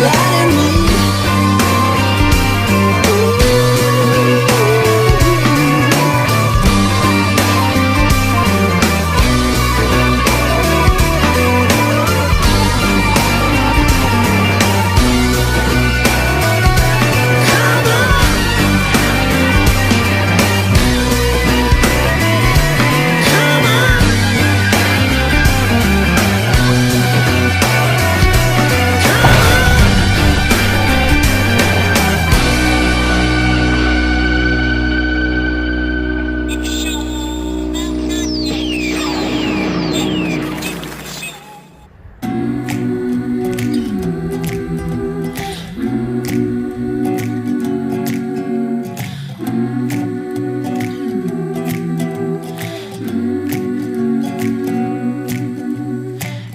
lighting me.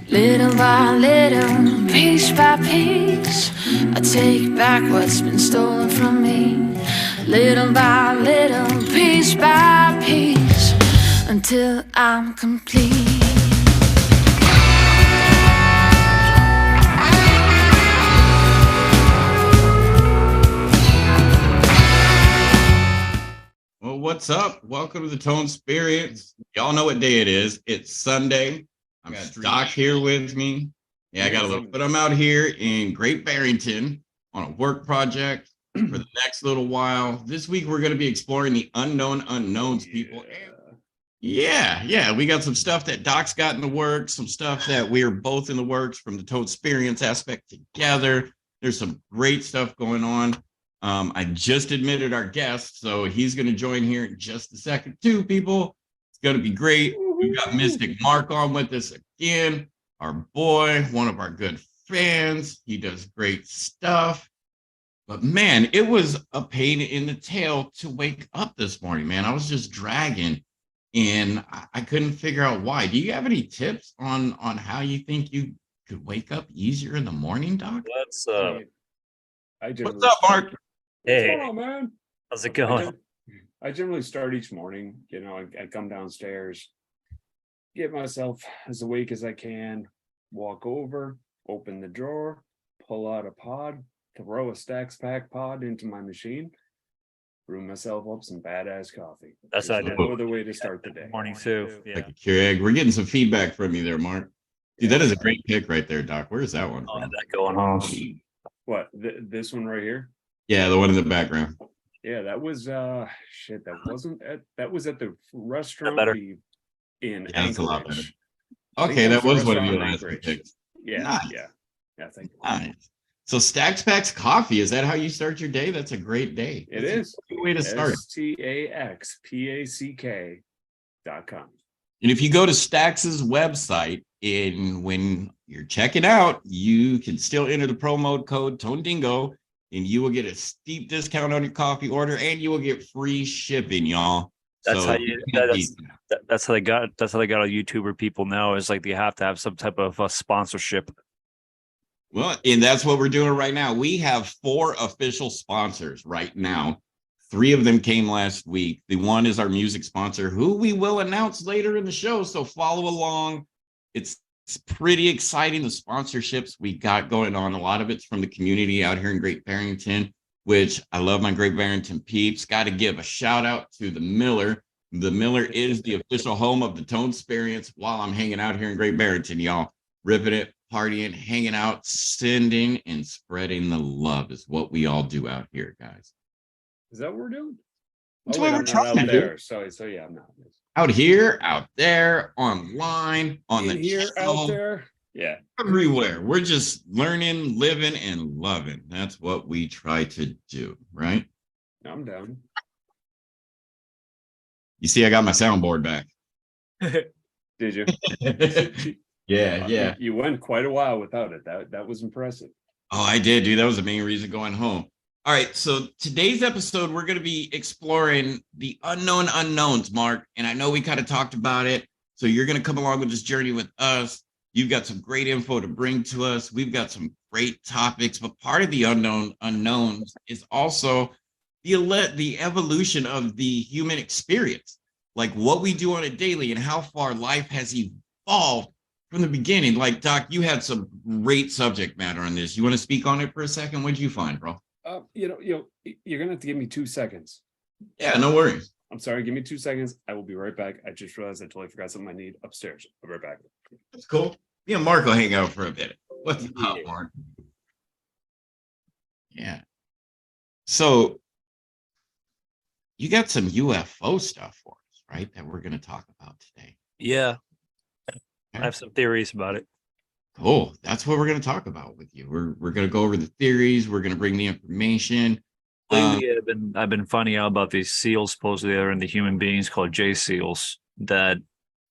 Little by little, piece by piece, I take back what's been stolen from me. Little by little, piece by piece, until I'm complete. Well, what's up? Welcome to the Tonesperience. Y'all know what day it is. It's Sunday. I'm got Doc here with me. Yeah, I got a little, but I'm out here in Great Barrington on a work project for the next little while. This week, we're going to be exploring the unknown unknowns, people. Yeah, we got some stuff that Doc's got in the works, some stuff that we're both in the works from the Tonesperience aspect together. There's some great stuff going on. I just admitted our guest, so he's going to join here in just a second too, people. It's going to be great. We've got Mystix Marc on with us again, our boy, one of our good fans. He does great stuff. But man, it was a pain in the tail to wake up this morning, man. I was just dragging and I couldn't figure out why. Do you have any tips on how you think you could wake up easier in the morning, Doc? What's up, Marc? Hey, what's going on, man? How's it going? I generally start each morning, I come downstairs, get myself as awake as I can, walk over, open the drawer, pull out a pod, throw a Stacks Pack pod into my machine, brew myself up some badass coffee. That's what I do. No other way to start the day. Morning too. Yeah. Like a Keurig. We're getting some feedback from you there, Marc. Dude, that is a great pick right there, Doc. Where is that one Oh, from? that going on. What, this one right here? Yeah, the one in the background. Yeah, that was that was at the restaurant better. in That's a lot better. Anchorage. Okay, that was one of your Restaurant in last Anchorage. picks. Yeah, Nice. yeah, thank you. Nice. So Stacks Packs Coffee, is that how you start your day? That's a great day. It That's is. a good way to start. STAXPACK.com. And if you go to Stacks's website, when you're checking out, you can still enter the promo code TONEDINGO, and you will get a steep discount on your coffee order, and you will get free shipping, y'all. That's So how you you. can't beat that. That's how they got. That's how they got all YouTuber people now. Is like they have to have some type of sponsorship. Well, and that's what we're doing right now. We have 4 official sponsors right now. 3 of them came last week. The one is our music sponsor, who we will announce later in the show. So follow along. It's pretty exciting, the sponsorships we got going on. A lot of it's from the community out here in Great Barrington, which I love my Great Barrington peeps. Got to give a shout out to the Miller. The Miller is the official home of the Tonesperience while I'm hanging out here in Great Barrington, y'all. Ripping it, partying, hanging out, sending and spreading the love is what we all do out here, guys. Is that what we're doing? That's Oh, what wait, we're I'm not trying out to do. there. So yeah, I'm not. Out here, out there, online, on the In here, channel, out there. Yeah. everywhere. We're just learning, living, and loving. That's what we try to do, right? I'm down. You see, I got my soundboard back. Did you? Yeah. You went quite a while without it. That was impressive. Oh, I did, dude. That was the main reason going home. All right, so today's episode, we're going to be exploring the unknown unknowns, Marc. And I know we kind of talked about it. So you're going to come along with this journey with us. You've got some great info to bring to us. We've got some great topics. But part of the unknown unknowns is also the evolution of the human experience, like what we do on a daily and how far life has evolved from the beginning. Like, Doc, you had some great subject matter on this. You want to speak on it for a second? What'd you find, bro? You're gonna have to give me 2 seconds. Yeah, no worries. I'm sorry, give me 2 seconds. I will be right back. I just realized I totally forgot something I need upstairs. I'll be right back. That's cool. Me and Marc will hang out for a bit. What's up, Marc? Yeah. So you got some UFO stuff for us, right? That we're going to talk about today. Yeah. I have some theories about it. Cool. That's what we're going to talk about with you. We're going to go over the theories. We're going to bring the information. Lately, I've been finding out about these seals supposedly that are in the human beings called J seals that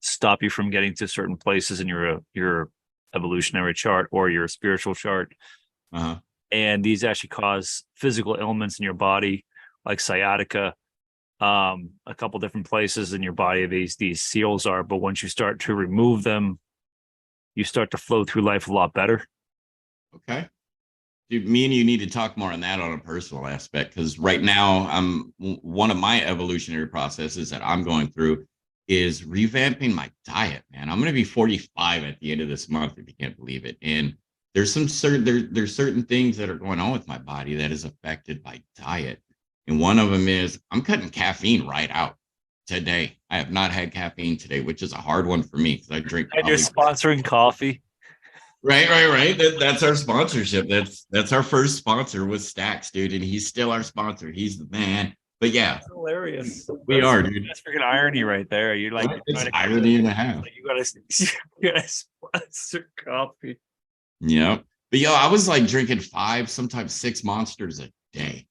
stop you from getting to certain places in your evolutionary chart or your spiritual chart. Uh-huh. And these actually cause physical ailments in your body, like sciatica. A couple different places in your body these seals are, but once you start to remove them, you start to flow through life a lot better. Okay. Dude, me and you need to talk more on that on a personal aspect, because right now one of my evolutionary processes that I'm going through is revamping my diet, man. I'm going to be 45 at the end of this month, if you can't believe it. And there's there's certain things that are going on with my body that is affected by diet. And one of them is I'm cutting caffeine right out today. I have not had caffeine today, which is a hard one for me because I drink. And you're sponsoring coffee. Right. That's our sponsorship. That's our first sponsor was Stacks, dude, and he's still our sponsor. He's the man. But yeah, that's hilarious. Are, dude. That's freaking irony right there. You're like, it's irony and a half. You gotta sponsor coffee. Yeah, but I was like drinking 5, sometimes 6 Monsters a day,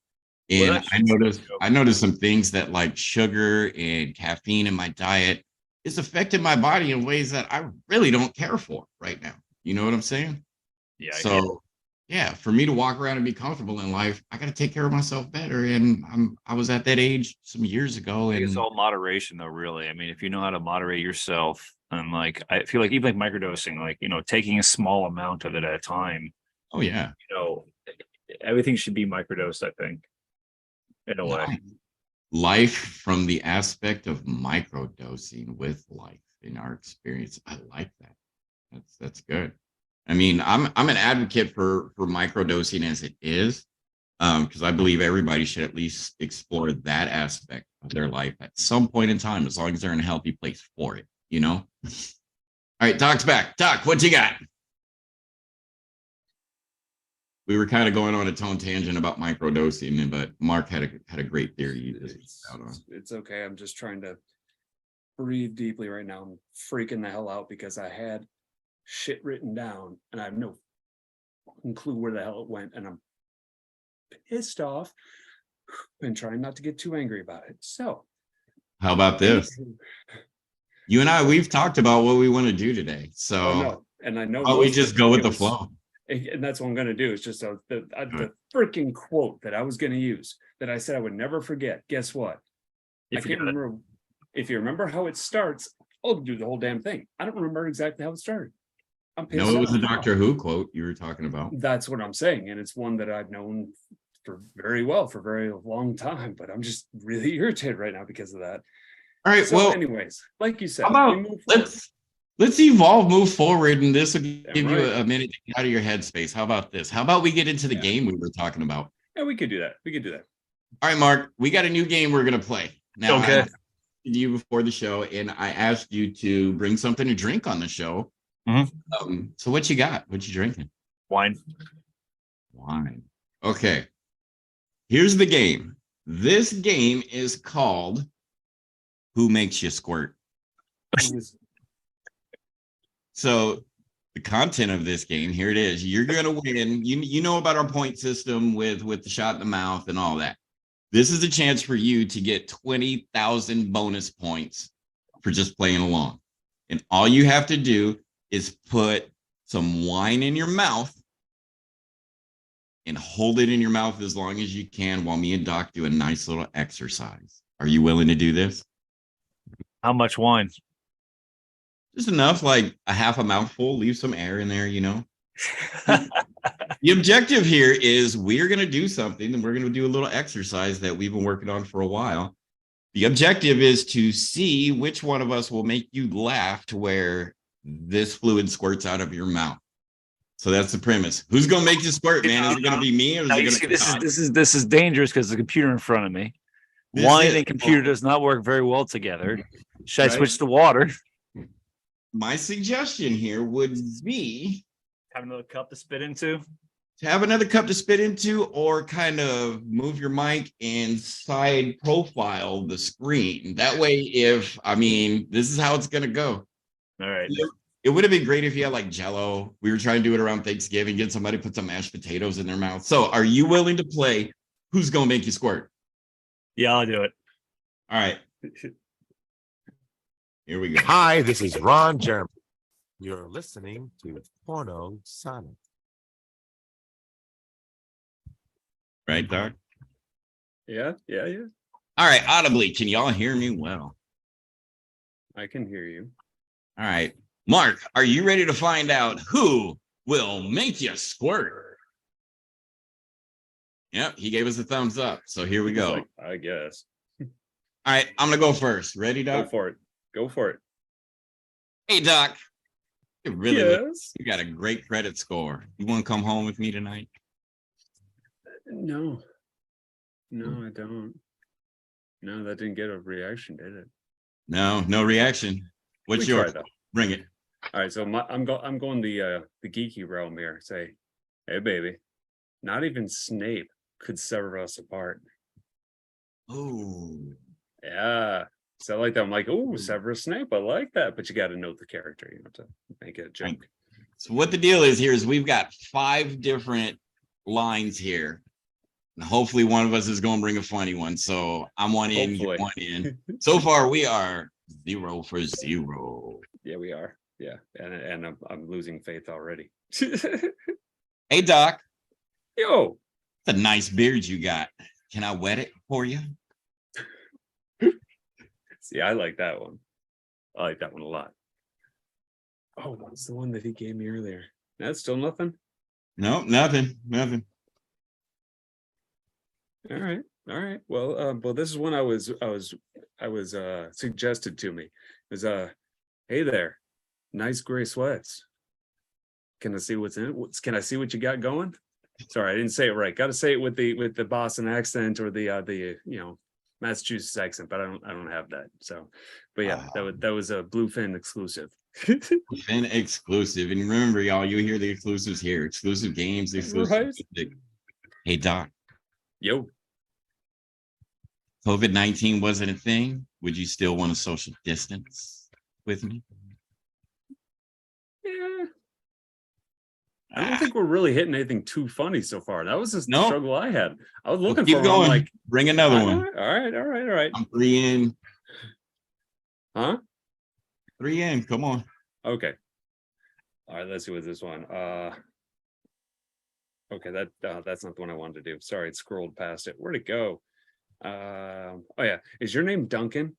and well, I noticed some things that like sugar and caffeine in my diet is affecting my body in ways that I really don't care for right now. You know what I'm saying? Yeah. So, yeah, for me to walk around and be comfortable in life, I got to take care of myself better. And I was at that age some years ago. And it's all moderation, though. Really, I mean, if you know how to moderate yourself, and like I feel like even like microdosing, like taking a small amount of it at a time. Oh yeah. Everything should be microdosed, I think, in a way. Life from the aspect of microdosing with life in our experience. I like that. That's good. I mean, I'm an advocate for microdosing as it is, because I believe everybody should at least explore that aspect of their life at some point in time, as long as they're in a healthy place for it. All right, Doc's back. Doc, what you got? We were kind of going on a tone tangent about microdosing, but Marc had a great theory. It's okay. I'm just trying to breathe deeply right now. I'm freaking the hell out because I had shit written down and I have no fucking clue where the hell it went, and I'm pissed off and trying not to get too angry about it. So how about this? You and we've talked about what we want to do today. So and I know we just go with the flow. And that's what I'm going to do. It's just the freaking quote that I was going to use that I said I would never forget. Guess what? I can't remember. If you remember how it starts, I'll do the whole damn thing. I don't remember exactly how it started. I'm pissed off. No, it was a Doctor Who quote you were talking about. That's what I'm saying. And it's one that I've known for very long time, but I'm just really irritated right now because of that. All right. So well, anyways, like you said, let's evolve, move forward, and this will give you a minute to get out of your headspace. How about this? How about we get into the game we were talking about? Yeah, we could do that. All right, Marc, we got a new game we're going to play. Now, okay. I asked you before the show, and I asked you to bring something to drink on the show. Mm-hmm. So what you got? What you drinking? Wine. Okay. Here's the game. This game is called Who Makes You Squirt? So the content of this game, here it is. You're going to win. You know about our point system with the shot in the mouth and all that. This is a chance for you to get 20,000 bonus points for just playing along. And all you have to do is put some wine in your mouth and hold it in your mouth as long as you can while me and Doc do a nice little exercise. Are you willing to do this? How much wine? Just enough, like a half a mouthful. Leave some air in there, The objective here is we're going to do something, and we're going to do a little exercise that we've been working on for a while. The objective is to see which one of us will make you laugh to where this fluid squirts out of your mouth. So that's the premise. Who's gonna make you squirt, man? Is it gonna be me or is Now, it you gonna see, be Todd? this is dangerous because the computer in front of me. This Wine is- and computer does not work very well together. Should I Right. switch to water? My suggestion here would be Have another cup to spit into. to have another cup to spit into, or kind of move your mic and side profile the screen. That way, this is how it's gonna go. All right. It would have been great if you had like Jello. We were trying to do it around Thanksgiving, get somebody put some mashed potatoes in their mouth. So are you willing to play Who's Gonna Make You Squirt? Yeah, I'll do it. All right. Here we go. Hi, this is Ron Jeremy. You're listening to Porno Sonic. Right, Doc? Yeah. All right, audibly, can y'all hear me well? I can hear you. All right. Mark, are you ready to find out who will make you squirt? Yep, he gave us a thumbs up. So here we He's go. like, I guess. All right, I'm gonna go first. Ready, Go Doc? for it. Go for it. Hey, Doc. You really Yes. you got a great credit score. You want to come home with me tonight? No, I don't. No, that didn't get a reaction, did it? No reaction. What's We your tried, though. Bring it. All right, so I'm going the geeky realm here. Say, hey baby, not even Snape could sever us apart. Oh, Yeah. So I like that. I'm like, oh, Severus Snape. I like that. But you got to know the character, to make it a joke. Right. So what the deal is here is we've got 5 different lines here. And hopefully one of us is going to bring a funny one. So I'm one in, Hopefully. you're one in. So far we are 0 for 0. Yeah, we are. Yeah, and I'm losing faith already. Hey, Doc, Yo, it's a nice beard you got. Can I wet it for you? see, I like that one. I like that one a lot. Oh, what's the one that he gave me earlier? That's still nothing. No, nothing. All right. Well, this is one I was suggested to me. It was hey there, nice gray sweats. Can I see what's in it? Can I see what you got going? Sorry, I didn't say it right. Got to say it with the Boston accent or the Massachusetts accent, but I don't have that. So, but yeah, that was a Bluefin exclusive. Fin exclusive. And remember, y'all, you hear the exclusives here. Exclusive games, exclusive Right. music. Hey, Doc, Yo, COVID-19 wasn't a thing. Would you still want to social distance with me? yeah. I don't think we're really hitting anything too funny so far. That was just the No. struggle I had. I was Well, looking keep for one. going. I'm like, Bring another all one. right. I'm 3 in. Huh? 3 in. Come on. Okay. All right, let's see what this one. Okay, that's not the one I wanted to do. Sorry, it scrolled past it. Where'd it go? Oh yeah. Is your name Duncan?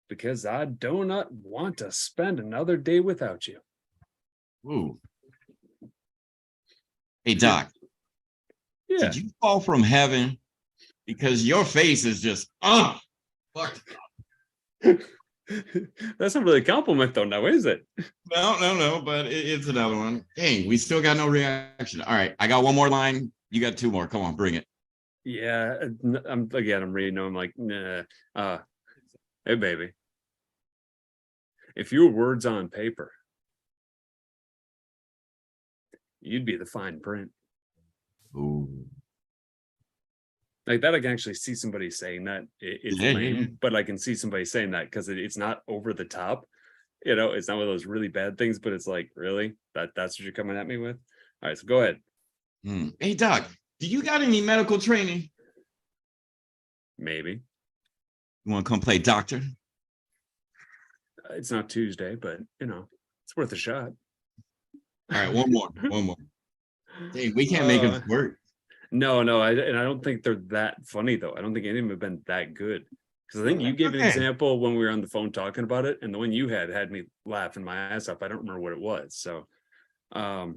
Because I do not want to spend another day without you. Ooh. Hey, Doc, Yeah. did you fall from heaven? Because your face is just, fuck. That's not really a compliment though, now is it? No, but it's another one. Dang, we still got no reaction. All right, I got one more line. You got 2 more. Come on, bring it. Yeah, I'm reading them. I'm like, nah. Hey baby. If you were words on paper, you'd be the fine print. Ooh. Like that, I can actually see somebody saying that. It's Yeah, lame, yeah. but I can see somebody saying that because it's not over the top. It's not one of those really bad things, but it's like, really? That's what you're coming at me with? All right, so go ahead. Hey, Doc, do you got any medical training? Maybe. You want to come play doctor? It's not Tuesday, but it's worth a shot. All right, one more. Dang, we can't make it work. No, I don't think they're that funny though. I don't think any of them have been that good. Because I think you gave an Okay. example when we were on the phone talking about it, and the one you had me laughing my ass off. I don't remember what it was. So, no,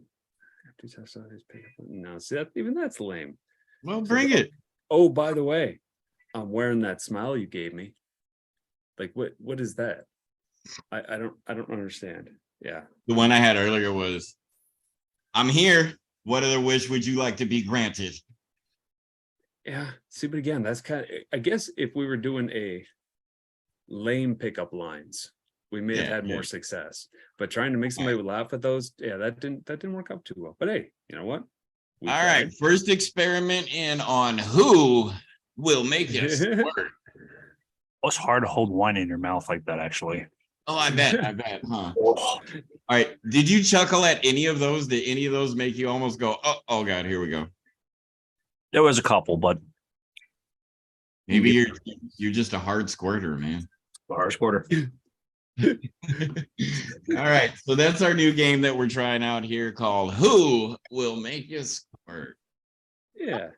see that even that's lame. Well, bring it. Oh, by the way, I'm wearing that smile you gave me. Like, what is that? I don't understand. Yeah. The one I had earlier was, I'm here. What other wish would you like to be granted? Yeah. See, but again, that's kind of, I guess if we were doing a lame pickup lines, we may have had more success. But trying to make somebody laugh at those, that didn't work out too well. But hey, you know what? We All tried. right, first experiment in on who will make you squirt. It's hard to hold wine in your mouth like that, actually. Oh, I bet, huh? All right, did you chuckle at any of those? Did any of those make you almost go, oh God, here we go? There was a couple, but maybe you're just a hard squirter, man. hard squirter. All right, so that's our new game that we're trying out here called Who Will Make You Squirt? Yeah.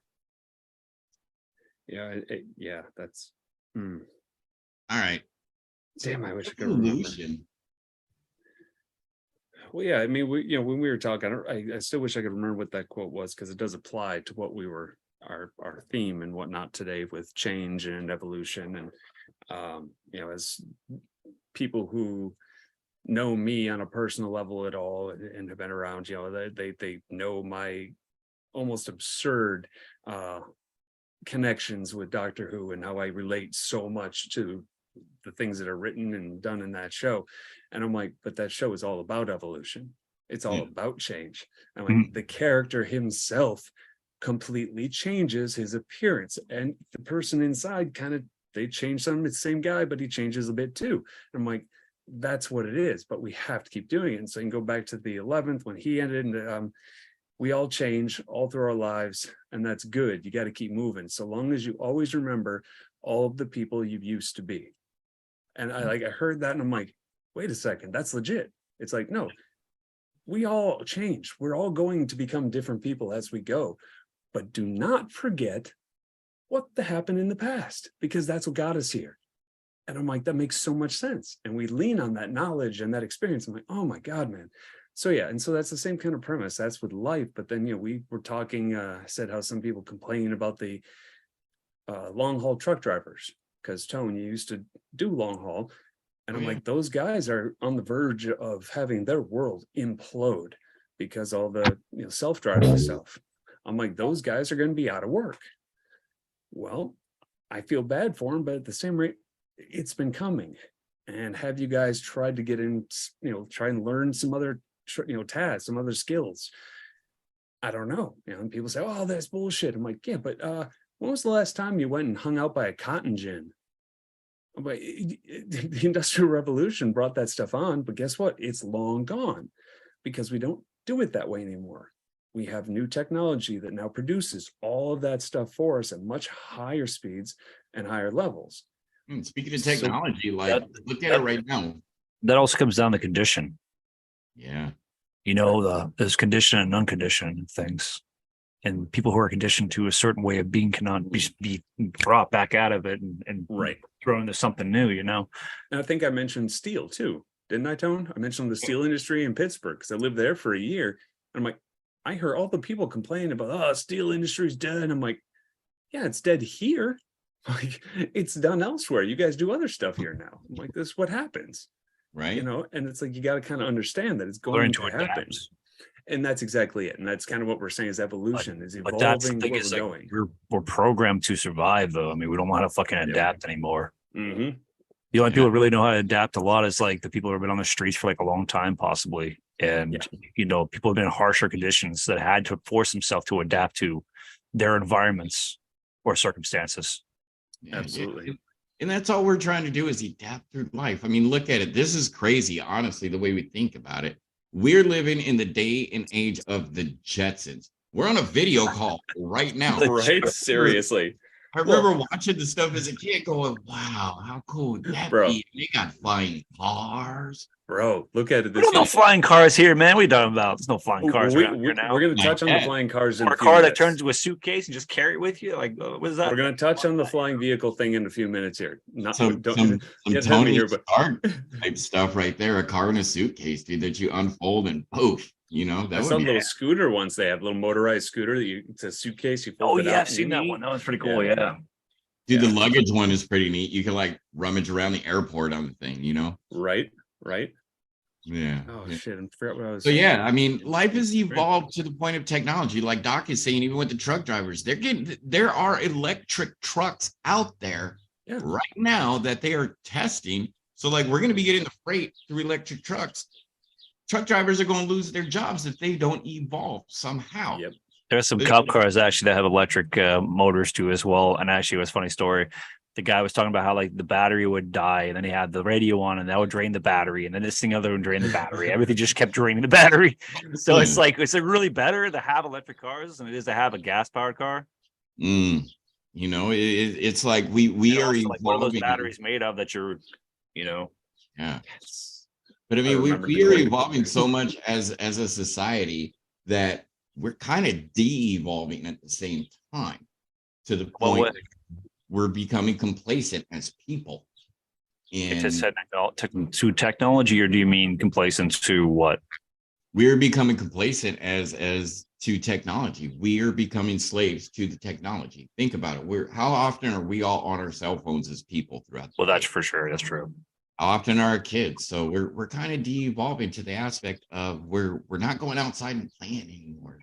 Yeah, that's all right. Damn, I wish I could remember. Well, yeah, I mean, when we were talking, I still wish I could remember what that quote was, because it does apply to what we were our theme and whatnot today with change and evolution. And as people who know me on a personal level at all and have been around, they know my almost absurd connections with Doctor Who and how I relate so much to the things that are written and done in that show. And I'm like, but that show is all about evolution. It's all about change. I'm like, the character himself completely changes his appearance, and the person inside they change some. It's the same guy, but he changes a bit too. And I'm like, that's what it is, but we have to keep doing it. And so you can go back to the 11th when he ended, and we all change all through our lives, and that's good. You got to keep moving, so long as you always remember all of the people you used to be. And I heard that, and I'm like, wait a second, that's legit. It's like, no, we all change. We're all going to become different people as we go, but do not forget what happened in the past, because that's what got us here. And I'm like, that makes so much sense. And we lean on that knowledge and that experience. I'm like, oh my God, man. So yeah, and so that's the same kind of premise. That's with life. But then, we were talking, said how some people complain about the long haul truck drivers, because Tone, you used to do long haul. And I'm like, those guys are on the verge of having their world implode because all the self-driving stuff. I'm like, those guys are going to be out of work. Well, I feel bad for them, but at the same rate, it's been coming. And have you guys tried to get in, try and learn some other, tasks, some other skills? I don't know. And people say, oh, that's bullshit. I'm like, yeah, but when was the last time you went and hung out by a cotton gin? But the Industrial Revolution brought that stuff on, but guess what? It's long gone, because we don't do it that way anymore. We have new technology that now produces all of that stuff for us at much higher speeds and higher levels. Speaking of technology, look at it right now. That also comes down to condition. Yeah. There's condition and unconditioned things. And people who are conditioned to a certain way of being cannot be brought back out of it and thrown into something new, And I think I mentioned steel too, didn't I, Tone? I mentioned the steel industry in Pittsburgh, because I lived there for a year. And I'm like, I heard all the people complaining about, steel industry's dead. And I'm like, yeah, it's dead here. Like, it's done elsewhere. You guys do other stuff here now. I'm like, this is what happens. Right. And it's like, you got to kind of understand that it's going to happen. And that's exactly it. And that's kind of what we're saying is evolution, is evolving. But that's the thing, where is we're like, going. we're programmed to survive, though. I mean, we don't know how to fucking adapt anymore. Mm-hmm. The only people who really know how to adapt a lot is like the people who have been on the streets for like a long time, possibly. And, people have been in harsher conditions that had to force themselves to adapt to their environments or circumstances. Yeah, absolutely. And that's all we're trying to do is adapt through life. I mean, look at it. This is crazy, honestly, the way we think about it. We're living in the day and age of the Jetsons. We're on a video call right now. Right? Seriously. I remember watching the stuff as a kid going, wow, how cool would that be? They got flying cars. Bro, look at it. There's no flying cars here, man. What are you talking about? There's no flying cars here now. We're going to touch on the flying cars in a car that turns into a suitcase and just carry it with you. Like, what is that? We're going to touch on the flying vehicle thing in a few minutes here. Some Tony Stark type stuff right there. A car in a suitcase, dude, that you unfold and poof. That some little scooter ones. They have a little motorized scooter that it's a suitcase. You fold it out. I've seen that one. That was pretty cool. Yeah. Dude, the luggage one is pretty neat. You can like rummage around the airport on the thing, Right. Yeah. Oh yeah. shit! I forgot what I was So saying. yeah, I mean, life has evolved to the point of technology. Like Doc is saying, even with the truck drivers, there are electric trucks out there Yeah. right now that they are testing. So like we're going to be getting the freight through electric trucks. Truck drivers are going to lose their jobs if they don't evolve somehow. Yep. There's some cop cars actually that have electric motors too as well. And actually, it was a funny story. The guy was talking about how like the battery would die, and then he had the radio on, and that would drain the battery, and then this thing other would drain the battery. Everything just kept draining the battery. So it's like it's really better to have electric cars than it is to have a gas powered car. You know, it's like we And are also, like, what are those evolving. batteries made of that you're, you know? Yeah. But I mean, we are evolving so much as a society that we're kind of de-evolving at the same time, to the point we're becoming complacent as people. And to technology, or do you mean complacent to what? We're becoming complacent as to technology. We are becoming slaves to the technology. Think about it. How often are we all on our cell phones as people throughout the day? That's for sure. That's true. How often are our kids? So we're kind of de-evolving to the aspect of we're not going outside and playing anymore.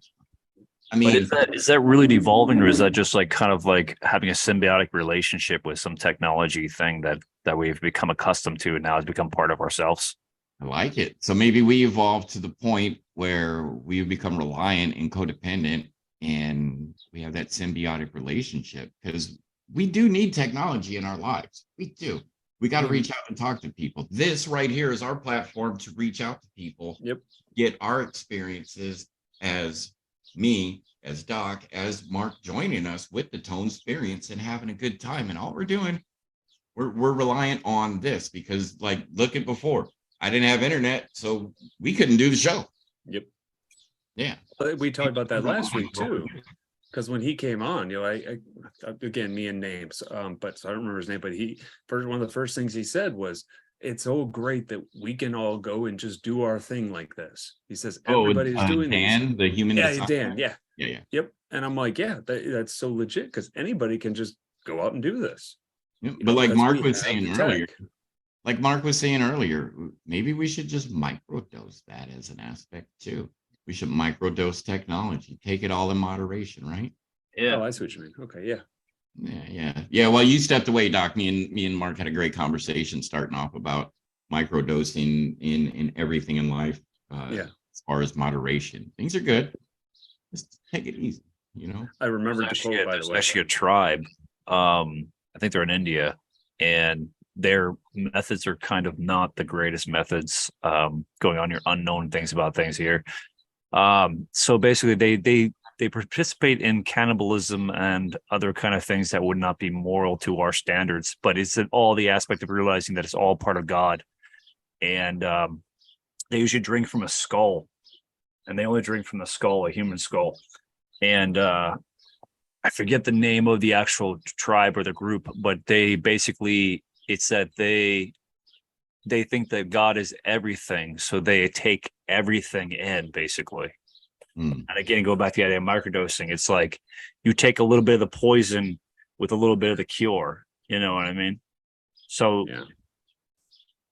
I mean, is that really devolving, or is that just like kind of like having a symbiotic relationship with some technology thing that we've become accustomed to and now has become part of ourselves? I like it. So maybe we evolve to the point where we become reliant and codependent, and we have that symbiotic relationship, because we do need technology in our lives. We do. We got to reach out and talk to people. This right here is our platform to reach out to people. Yep. Get our experiences as me, as Doc, as Mark, joining us with the Tonesperience and having a good time. And all we're doing, we're reliant on this, because like, look at before. I didn't have internet, so we couldn't do the show. Yep. Yeah. We talked about that last week too, because when he came on, you know, I again, me and names, but so I don't remember his name, but one of the first things he said was, "It's so great that we can all go and just do our thing like this." He says, "Everybody's doing Dan, the human. Yeah, Dan. Yeah. Yeah. Yep. And I'm like, yeah, that's so legit, because anybody can just go out and do this. Yep. But like Mark was saying earlier, maybe we should just microdose that as an aspect too. We should microdose technology, take it all in moderation, right? Yeah. Oh, I see what you mean. Okay, yeah. Yeah. Well, you stepped away, Doc. Me and Mark had a great conversation starting off about microdosing in everything in life. As far as moderation, things are good. Just take it easy, you know. I remember the quote, by the way. Actually, a tribe. I think they're in India, and their methods are kind of not the greatest methods. Going on your unknown things about things here. So basically, they participate in cannibalism and other kind of things that would not be moral to our standards, but it's all the aspect of realizing that it's all part of God. And they usually drink from a skull, and they only drink from the skull, a human skull. And I forget the name of the actual tribe or the group, but they basically, it's that they think that God is everything, so they take everything in, basically. And again, go back to the idea of microdosing. It's like you take a little bit of the poison with a little bit of the cure. You know what I mean? So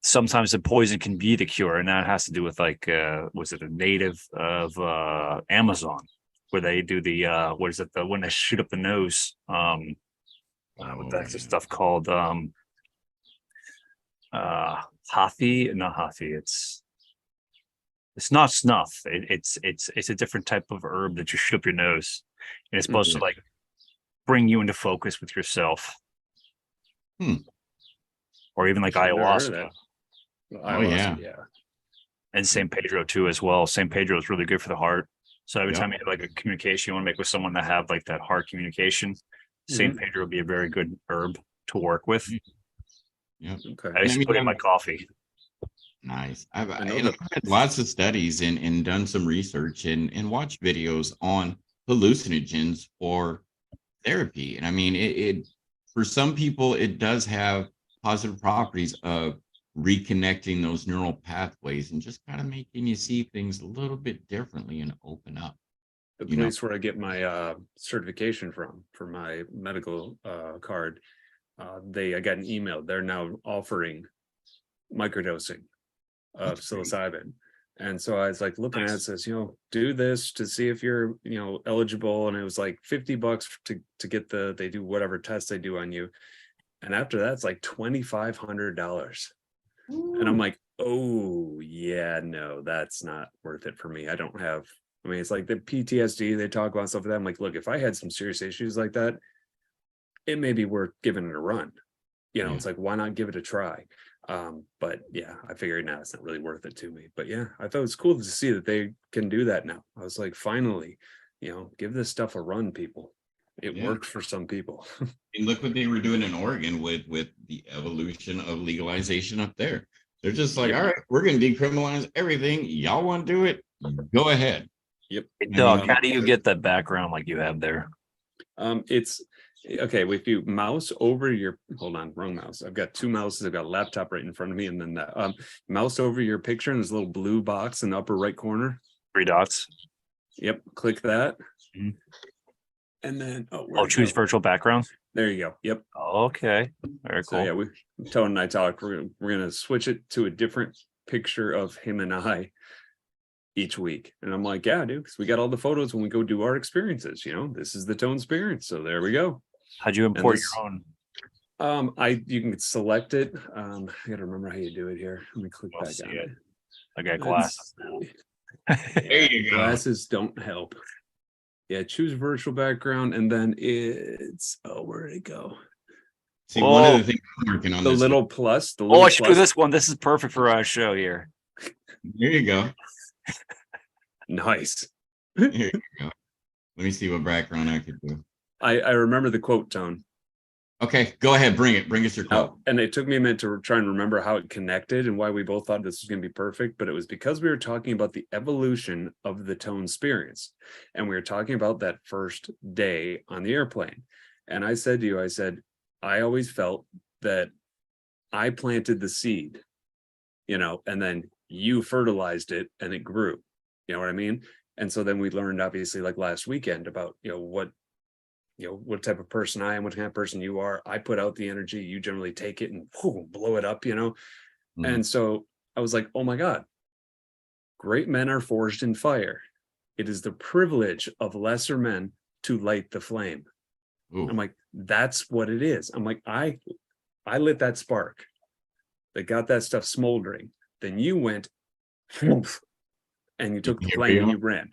sometimes the poison can be the cure, and that has to do with like, was it a native of Amazon, where they do the what is it? When they shoot up the nose. What the heck's the stuff called? Hathi, not Hathi. It's not snuff. It's a different type of herb that you shoot up your nose, and it's supposed to like bring you into focus with yourself. Or even like ayahuasca. Yeah. And San Pedro too as well. San Pedro is really good for the heart. So every time you have like a communication you want to make with someone that have like that heart communication, San Pedro would be a very good herb to work with. Yeah. Okay. I used to put it in my coffee. Nice. I've had lots of studies and done some research and watched videos on hallucinogens for therapy. And I mean, it for some people, it does have positive properties of reconnecting those neural pathways and just kind of making you see things a little bit differently and open up. The place where I get my certification from for my medical card, I got an email. They're now offering microdosing. of psilocybin. And so I was like looking at it, says, do this to see if you're, eligible. And it was like $50 to get they do whatever test they do on you. And after that, it's like $2,500. And I'm like, oh yeah, no, that's not worth it for me. It's like the PTSD they talk about, stuff like that. I'm like, look, if I had some serious issues like that, it may be worth giving it a run. It's like, why not give it a try? But yeah, I figured now it's not really worth it to me. But yeah, I thought it was cool to see that they can do that now. I was like, finally, give this stuff a run, people. It worked for some people. And look what they were doing in Oregon with the evolution of legalization up there. They're just like, all right, we're going to decriminalize everything. Y'all want to do it? Go ahead. Yep. Hey, Doug, how do you get that background like you have there? It's okay. If you mouse over hold on, wrong mouse. I've got two mouses. I've got a laptop right in front of me, and then that mouse over your picture, and there's a little blue box in the upper right corner. 3 dots. Yep. Click that. Mm-hmm. And then choose virtual background. There you go. Yep. Okay. Very cool. So yeah, Tone and I talked. We're gonna switch it to a different picture of him and I each week. And I'm like, yeah, dude, because we got all the photos when we go do our experiences. This is the Tonesperience. So there we go. How'd you import your own? You can select it. I gotta remember how you do it here. Let me click back on it. I got glasses now. There you go. Glasses don't help. Yeah, choose virtual background, and then where did it go? See, one of the things I'm working on the this little plus. I should do this one. This is perfect for our show here. There you go. Nice. Here you go. Let me see what background I could do. I remember the quote, Tone. Okay, go ahead. Bring us your quote. And it took me a minute to try and remember how it connected and why we both thought this was going to be perfect. But it was because we were talking about the evolution of the Tonesperience. And we were talking about that first day on the airplane. And I said to you, I always felt that I planted the seed, and then you fertilized it and it grew. You know what I mean? And so then we learned, obviously, like last weekend about, what type of person I am, what kind of person you are. I put out the energy, you generally take it and blow it up, Mm-hmm. And so I was like, oh my God, great men are forged in fire. It is the privilege of lesser men to light the flame. Ooh. I'm like, that's what it is. I'm like, I lit that spark that got that stuff smoldering. Then you went and you took the flame and you ran.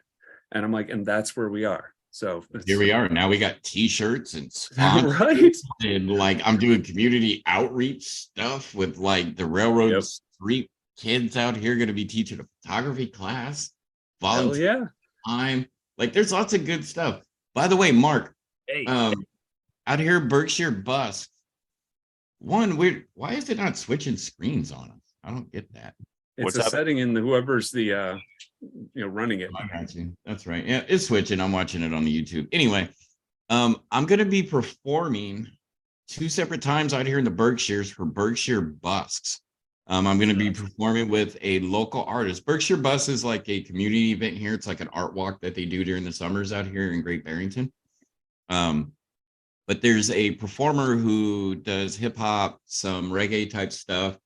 And I'm like, and that's where we are. So here we are. Now we got t-shirts and right. And like I'm doing community outreach stuff with like the railroad street kids out here going to be teaching a photography class. Volunteer time. Like there's lots of good stuff. By the way, Mark, out here Berkshire Bus. Why is it not switching screens on us? I don't get that. It's a setting in whoever's the running it. I got you. That's right. Yeah, it's switching. I'm watching it on the YouTube. Anyway, I'm gonna be performing 2 separate times out here in the Berkshires for Berkshire Busks. I'm gonna be performing with a local artist. Berkshire Bus is like a community event here. It's like an art walk that they do during the summers out here in Great Barrington. But there's a performer who does hip hop, some reggae type stuff.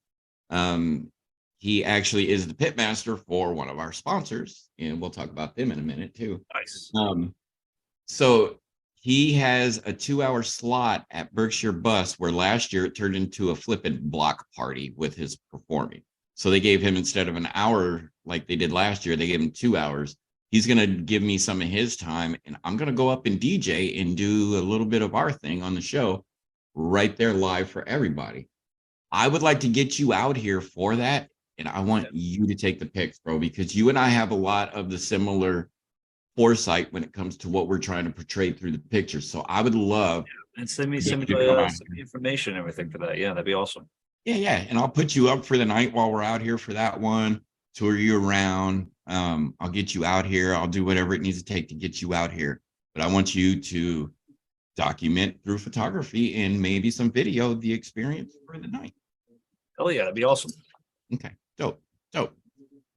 He actually is the pit master for one of our sponsors, and we'll talk about them in a minute too. Nice. So he has a 2-hour slot at Berkshire Bus, where last year it turned into a flippin' block party with his performing. So they gave him, instead of an hour like they did last year, they gave him 2 hours. He's going to give me some of his time, and I'm going to go up and DJ and do a little bit of our thing on the show right there live for everybody. I would like to get you out here for that. And I want you to take the pics, bro, because you and I have a lot of the similar foresight when it comes to what we're trying to portray through the pictures. So I would love and send me some information and everything for that. Yeah, that'd be awesome. Yeah. And I'll put you up for the night while we're out here for that one. Tour you around. I'll get you out here. I'll do whatever it needs to take to get you out here. But I want you to document through photography and maybe some video the experience for the night. Oh yeah, that'd be awesome. Okay. Dope.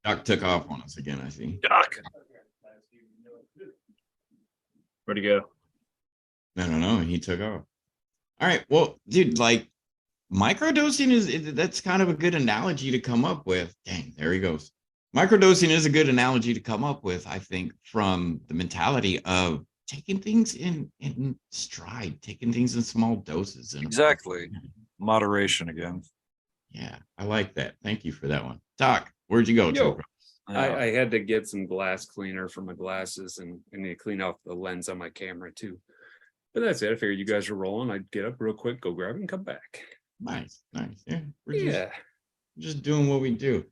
Doc took off on us again, I see. Doc. Where'd he go? No. He took off. All right. Well, dude, like microdosing that's kind of a good analogy to come up with. Dang, there he goes. Microdosing is a good analogy to come up with, I think, from the mentality of taking things in stride, taking things in small doses. And Exactly. Moderation again. yeah, I like that. Thank you for that one. Doc, where'd you go to? Yo, Bro? I had to get some glass cleaner for my glasses and I need to clean off the lens on my camera too. But that's it. I figured you guys were rolling. I'd get up real quick, go grab it, and come back. Nice. Yeah, Yeah. just doing what we do.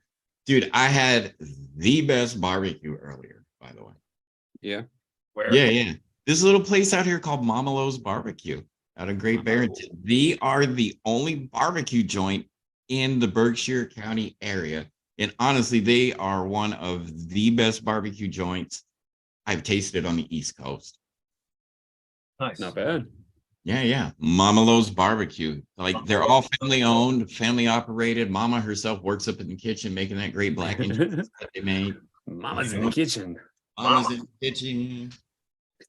Dude, I had the best barbecue earlier, by the way. Yeah. Where? Yeah. This little place out here called Mama Lo's Barbecue out of Great Barrington. They are the only barbecue joint in the Berkshire County area. And honestly, they are one of the best barbecue joints I've tasted on the East Coast. Nice. Not bad. Yeah. Mama Lo's Barbecue. Like they're all family owned, family operated. Mama herself works up in the kitchen making that great black and cheese that they make. Mama's in the kitchen. Mama's in the kitchen.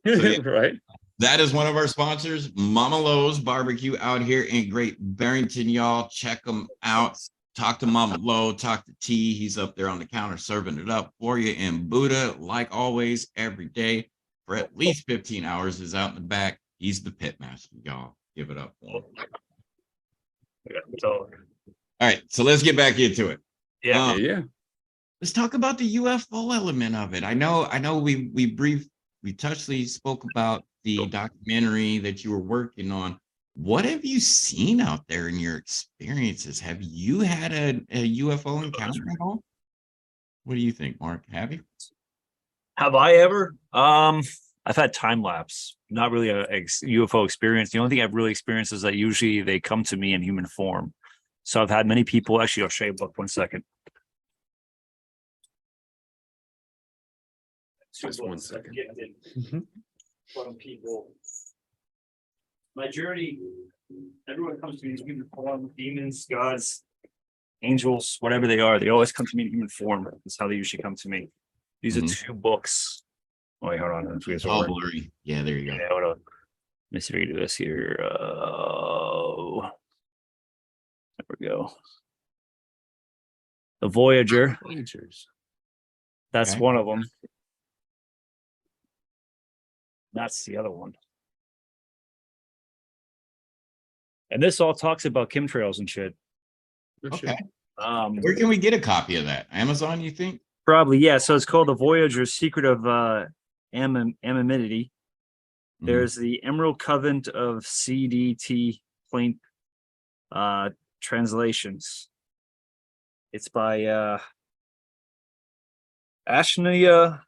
So, yeah, Right. that is one of our sponsors, Mama Lo's Barbecue out here in Great Barrington. Y'all check them out. Talk to Mama Lo, talk to T. He's up there on the counter serving it up for you. And Buddha, like always, every day for at least 15 hours is out in the back. He's the pit master, y'all. Give it up for him. All right, so let's get back into it. Yeah. Let's talk about the UFO element of it. I know we touchly spoke about the documentary that you were working on. What have you seen out there in your experiences? Have you had a UFO encounter at all? What do you think, Mark? Have you? Have I ever? I've had time lapse, not really a UFO experience. The only thing I've really experienced is that usually they come to me in human form. So I've had many people. Actually, I'll show you a book. 1 second. Just 1 second. From people. My journey, everyone comes to me in human form, demons, gods, angels, whatever they are. They always come to me in human form. That's how they usually come to me. These are 2 books. Oh, wait, hold on. It's all blurry. Yeah, there you go. Yeah, hold on. Let me see if we can do this here. There we go. The Voyager. That's Okay. one of them. That's the other one. And this all talks about chemtrails and shit. Okay. Where can we get a copy of that? Amazon, you think? Probably, yeah. So it's called The Voyager, Secret of Anonymity. There's the Emerald Covenant of CDT Plain translations. It's by Ashnia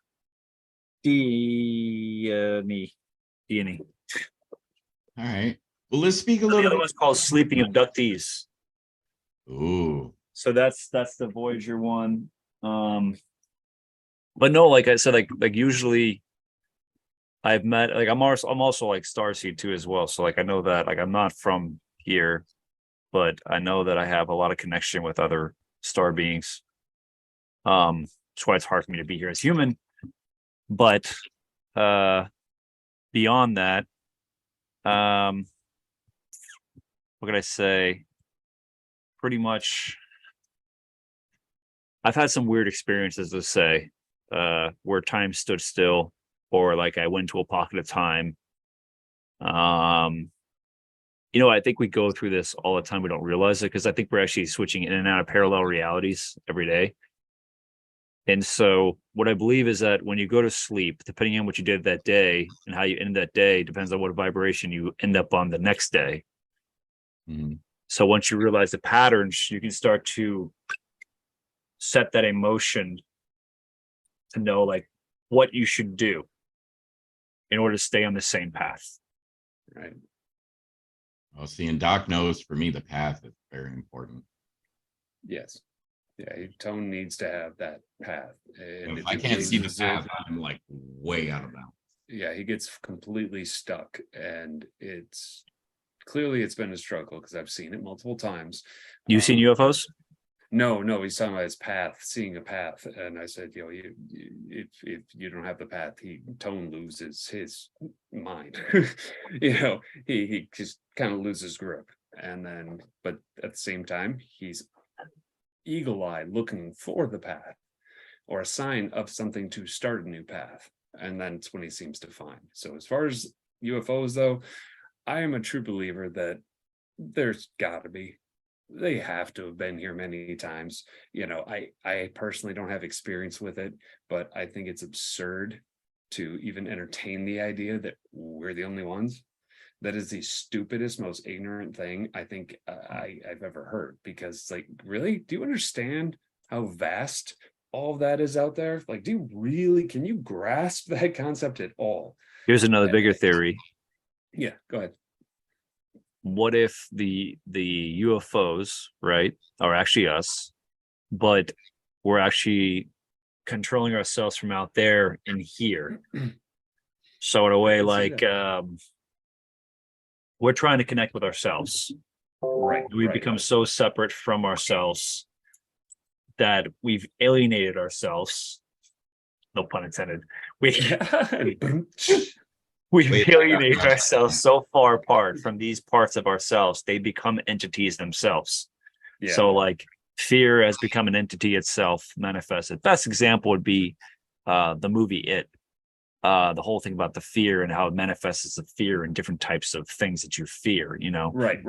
Diani. All right. Well, let's speak a The little other bit. one's called Sleeping Abductees. Ooh. So that's the Voyager one. But no, like I said, like usually I've met, like I'm also like Starseed too as well. So like I know that, like I'm not from here, but I know that I have a lot of connection with other star beings. That's why it's hard for me to be here as human. But beyond that, what could I say? Pretty much I've had some weird experiences, let's say, where time stood still, or like I went to a pocket of time. I think we go through this all the time. We don't realize it because I think we're actually switching in and out of parallel realities every day. And so what I believe is that when you go to sleep, depending on what you did that day and how you end that day, depends on what vibration you end up on the next day. So once you realize the patterns, you can start to set that emotion to know like what you should do in order to stay on the same path. Right. Well, see, and Doc knows for me the path is very important. Yes. Yeah, your tone needs to have that path. And If I can't see the path, I'm like way out of bounds. Yeah, he gets completely stuck, and it's been a struggle because I've seen it multiple times. You seen UFOs? No, he's talking about his path, seeing a path, and I said, if you don't have the path, Tone loses his mind. He just kind of loses grip. And then, but at the same time, he's eagle-eyed looking for the path or a sign of something to start a new path. And that's when he seems to find. So as far as UFOs, though, I am a true believer that there's got to be. They have to have been here many times. I personally don't have experience with it, but I think it's absurd to even entertain the idea that we're the only ones. That is the stupidest, most ignorant thing I think I've ever heard. Because it's like, really? Do you understand how vast all of that is out there? Like, can you grasp that concept at all? Here's another bigger theory. Yeah, go ahead. What if the UFOs, right, are actually us, but we're actually controlling ourselves from out there in here? So in a way, like we're trying to connect with ourselves. Right. We become so separate from ourselves that we've alienated ourselves. No pun intended. We've alienated ourselves so far apart from these parts of ourselves, they become entities themselves. Yeah. So like fear has become an entity itself manifested. Best example would be the movie It. The whole thing about the fear and how it manifests as a fear and different types of things that you fear, Right.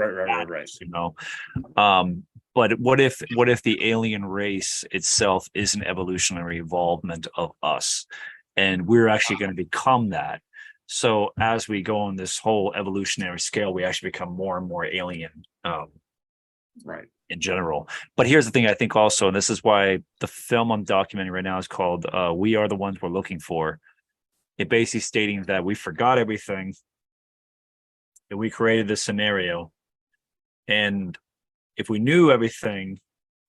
But what if the alien race itself is an evolutionary evolvement of us, and we're actually going to become that? So as we go on this whole evolutionary scale, we actually become more and more alien, right, in general. But here's the thing, I think also, and this is why the film I'm documenting right now is called We Are the Ones We're Looking For. It basically stating that we forgot everything, that we created this scenario, and if we knew everything,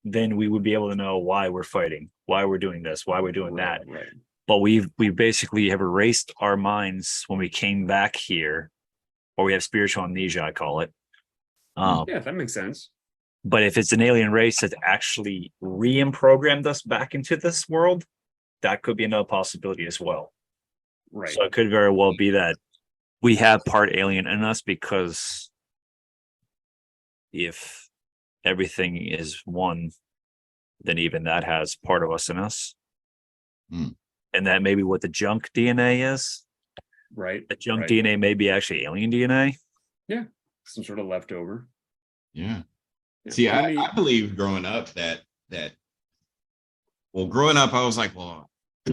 then we would be able to know why we're fighting, why we're doing this, why we're doing that. Right. But we basically have erased our minds when we came back here, or we have spiritual amnesia, I call it. Yeah, that makes sense. But if it's an alien race that actually re-programmed us back into this world, that could be another possibility as well. Right. So it could very well be that we have part alien in us, because if everything is one, then even that has part of us in us. And that may be what the junk DNA is. Right. The junk DNA may be actually alien DNA. Yeah. Some sort of leftover. Yeah. See, I believe growing up growing up, I was like,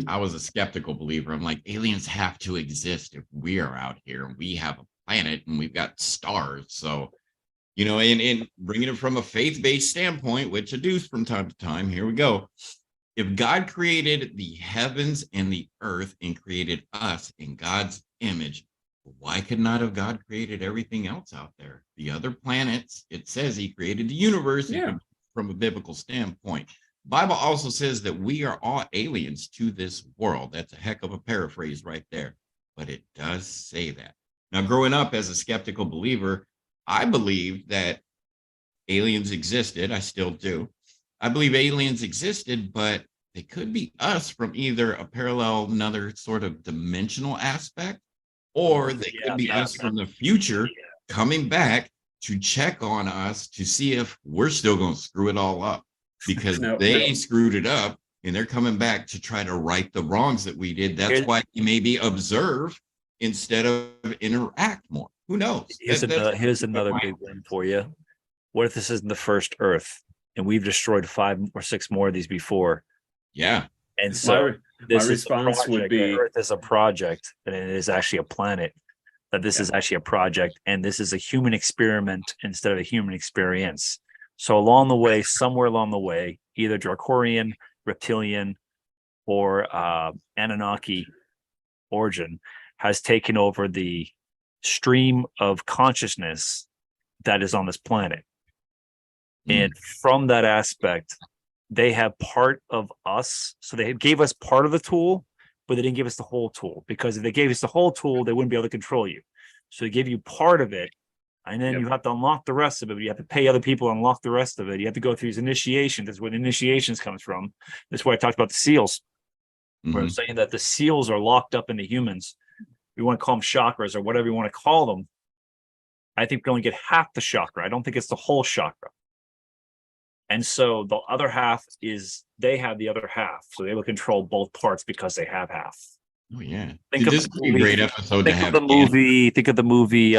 I was a skeptical believer. I'm like, aliens have to exist if we are out here and we have a planet and we've got stars. So, and bringing it from a faith-based standpoint, which I do from time to time, here we go. If God created the heavens and the earth and created us in God's image, why could not have God created everything else out there? The other planets, it says he created the universe from a biblical standpoint. Bible also says that we are all aliens to this world. That's a heck of a paraphrase right there, but it does say that. Now, growing up as a skeptical believer, I believed that aliens existed. I still do. I believe aliens existed, but they could be us from either a parallel, another sort of dimensional aspect, or they could be us from the future coming back to check on us to see if we're still going to screw it all up, because they screwed it up and they're coming back to try to right the wrongs that we did. That's why you maybe observe instead of interact more. Who knows? Here's another big one for you. What if this isn't the first Earth and we've destroyed 5 or 6 more of these before? Yeah. And so my response would be Earth is a project, and it is actually a planet. That this is actually a project, and this is a human experiment instead of a human experience. So along the way, somewhere along the way, either Dracorian, reptilian, or Anunnaki origin has taken over the stream of consciousness that is on this planet. And from that aspect, they have part of us. So they gave us part of the tool, but they didn't give us the whole tool, because if they gave us the whole tool, they wouldn't be able to control you. So they give you part of it, and then you have to unlock the rest of it. But you have to pay other people to unlock the rest of it. You have to go through these initiations. That's where the initiations comes from. That's why I talked about the seals. Where I'm saying that the seals are locked up into humans. We want to call them chakras or whatever you want to call them. I think we only get half the chakra. I don't think it's the whole chakra. And so the other half is they have the other half. So they will control both parts because they have half. Oh yeah. Think Dude, of this the would be a movie- great episode to Think have. of the movie,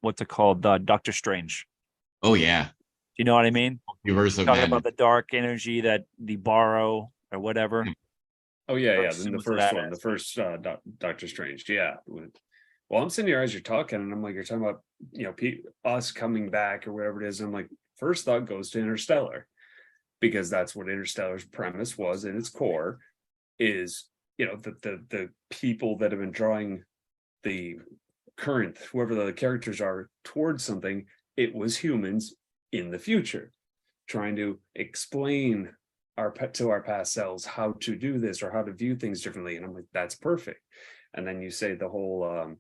what's it called? Doctor Strange. Oh yeah. You know what I mean? Universe of Talking Madness. about the dark energy that they borrow or whatever. Oh yeah, Very yeah. Then the similar to first that one, the first Doctor Strange. Yeah. Well, I'm sitting here as you're talking, and I'm like, you're talking about us coming back or whatever it is. And I'm like, first thought goes to Interstellar, because that's what Interstellar's premise was in its core, is the people that have been drawing the current, whoever the characters are, towards something. It was humans in the future trying to explain to our past selves how to do this or how to view things differently. And I'm like, that's perfect. And then you say the whole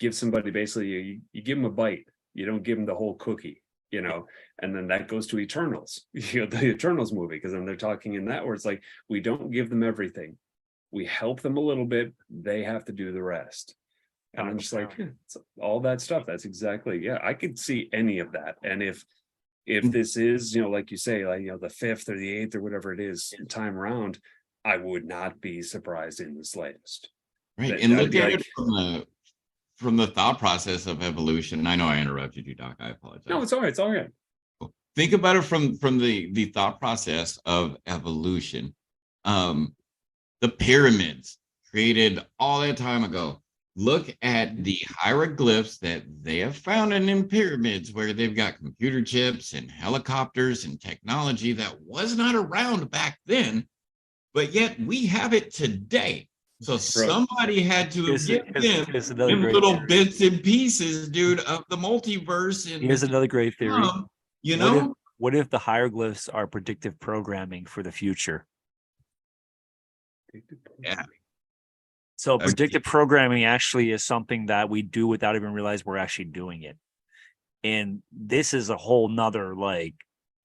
give somebody, basically you give them a bite, you don't give them the whole cookie, and then that goes to Eternals, the Eternals movie, because then they're talking in that where it's like, we don't give them everything, we help them a little bit, they have to do the rest. And I'm just like, it's all that stuff. That's exactly, I could see any of that. And if this is, like you say, like, the 5th or the 8th or whatever it is time around, I would not be surprised in the slightest. Right. That- And that'd look be at like- it from the thought process of evolution. I know I interrupted you, Doc. I apologize. No, it's all right. It's all right. Think about it from the thought process of evolution. The pyramids created all that time ago. Look at the hieroglyphs that they have found in pyramids, where they've got computer chips and helicopters and technology that was not around back then, but yet we have it today. So somebody had to Here's give another them great little theory. bits and pieces, dude, of the multiverse. And Here's another great theory. What if the hieroglyphs are predictive programming for the future? Yeah. So Okay. predictive programming actually is something that we do without even realize we're actually doing it. And this is a whole nother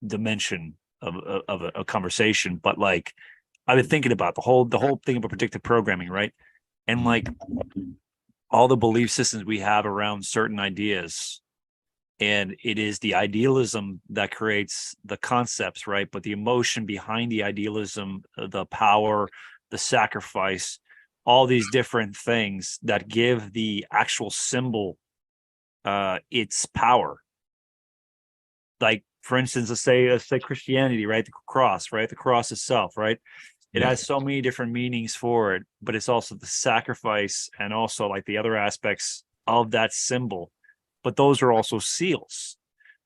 dimension of a conversation. But I've been thinking about the whole thing about predictive programming, right? And all the belief systems we have around certain ideas. And it is the idealism that creates the concepts, right? But the emotion behind the idealism, the power, the sacrifice, all these different things that give the actual symbol its power. Like, for instance, let's say Christianity, right? The cross, right? The cross itself, right? It has so many different meanings for it, but it's also the sacrifice and also the other aspects of that symbol. But those are also seals.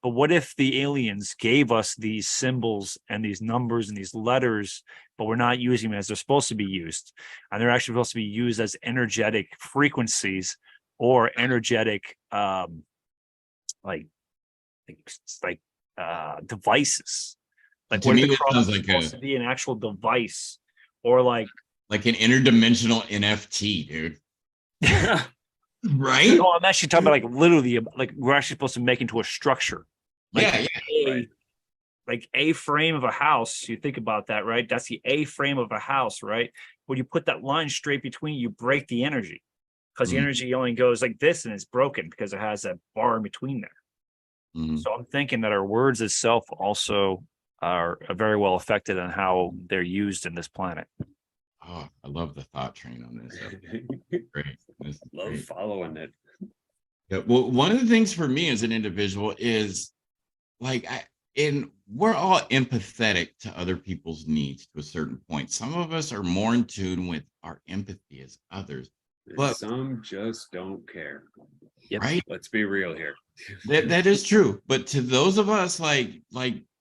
But what if the aliens gave us these symbols and these numbers and these letters, but we're not using them as they're supposed to be used? And they're actually supposed to be used as energetic frequencies or energetic devices. To What me, if the it cross sounds is like supposed to be an actual device, or like an interdimensional NFT, dude. Right? No, I'm actually talking about literally, we're actually supposed to make into a structure. A frame of a house. You think about that, right? That's the A frame of a house, right? When you put that line straight between, you break the energy, because the energy only goes like this, and it's broken because it has that bar in between there. So I'm thinking that our words itself also are very well affected on how they're used in this planet. Oh, I love the thought train on this. Great. This is Love great. following it. Yeah, well, one of the things for me as an individual is we're all empathetic to other people's needs to a certain point. Some of us are more in tune with our empathy as others, but Some just don't care. right? Let's be real here. That is true. But to those of us like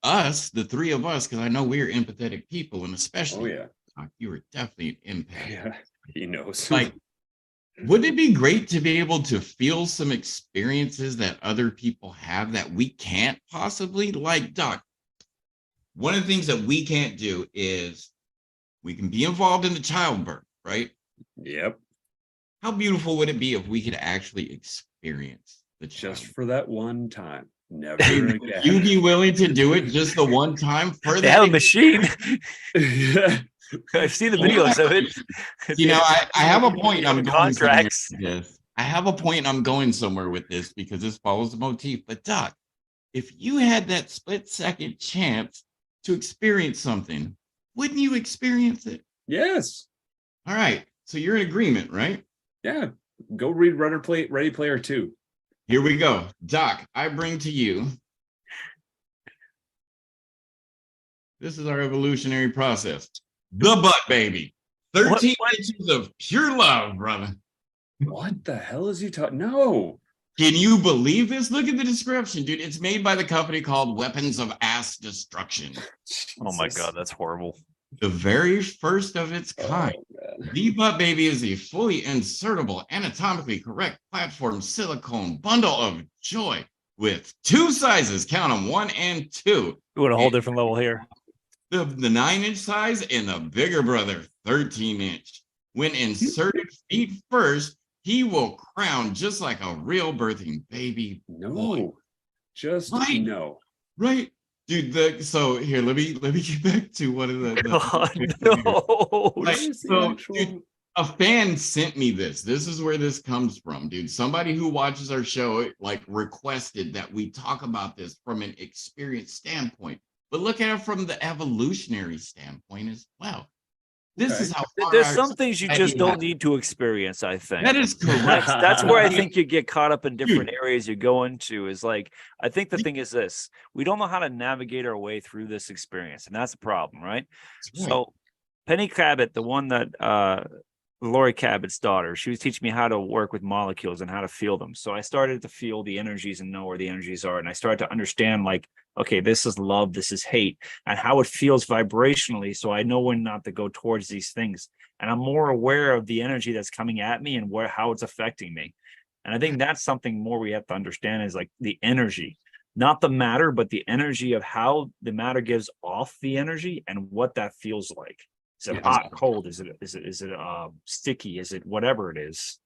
us, the three of us, because I know we're empathetic people, and especially you are definitely an empath. Yeah, he knows. Wouldn't it be great to be able to feel some experiences that other people have that we can't possibly? Doc, one of the things that we can't do is we can be involved in the childbirth, right? Yep. How beautiful would it be if we could actually experience the Just child? for that one time. Never again. You be willing to do it just the one time for They have a machine. I've seen the videos of it. I have a point. I'm going contracts. yes. I have a point. I'm going somewhere with this because this follows the motif. But Doc, if you had that split-second chance to experience something, wouldn't you experience it? Yes. All right. So you're in agreement, right? Yeah. Go read Ready Player 2. Here we go. Doc, I bring to you. This is our evolutionary process. The butt baby. 13 inches of pure love, brother. What the hell is you talking? No. Can you believe this? Look at the description, dude. It's made by the company called Weapons of Ass Destruction. Oh my God, that's horrible. The very first of its kind. The Butt Baby is a fully insertable, anatomically correct platform silicone bundle of joy with 2 sizes. Count them, 1 and 2. We're at a whole different level here. The 9-inch size and the bigger brother, 13-inch. When inserted feet first, he will crown just like a real birthing baby. No. Just right. No. Right. Dude, so here, let me get back to one of the no. Like, so, dude, a fan sent me this. This is where this comes from, dude. Somebody who watches our show like requested that we talk about this from an experience standpoint, but look at it from the evolutionary standpoint as well. This is how there's some things you just don't need to experience, I think. That is correct. That's where I think you get caught up in different areas you go into. Is like, I think the thing is this: we don't know how to navigate our way through this experience, and that's the problem, right? So Penny Cabot, the one that Lori Cabot's daughter, she was teaching me how to work with molecules and how to feel them. So I started to feel the energies and know where the energies are. And I started to understand, like, okay, this is love, this is hate, and how it feels vibrationally. So I know when not to go towards these things. And I'm more aware of the energy that's coming at me and how it's affecting me. And I think that's something more we have to understand is like the energy, not the matter, but the energy of how the matter gives off the energy and what that feels like. Is it hot, cold? Is it sticky? Is it whatever it is?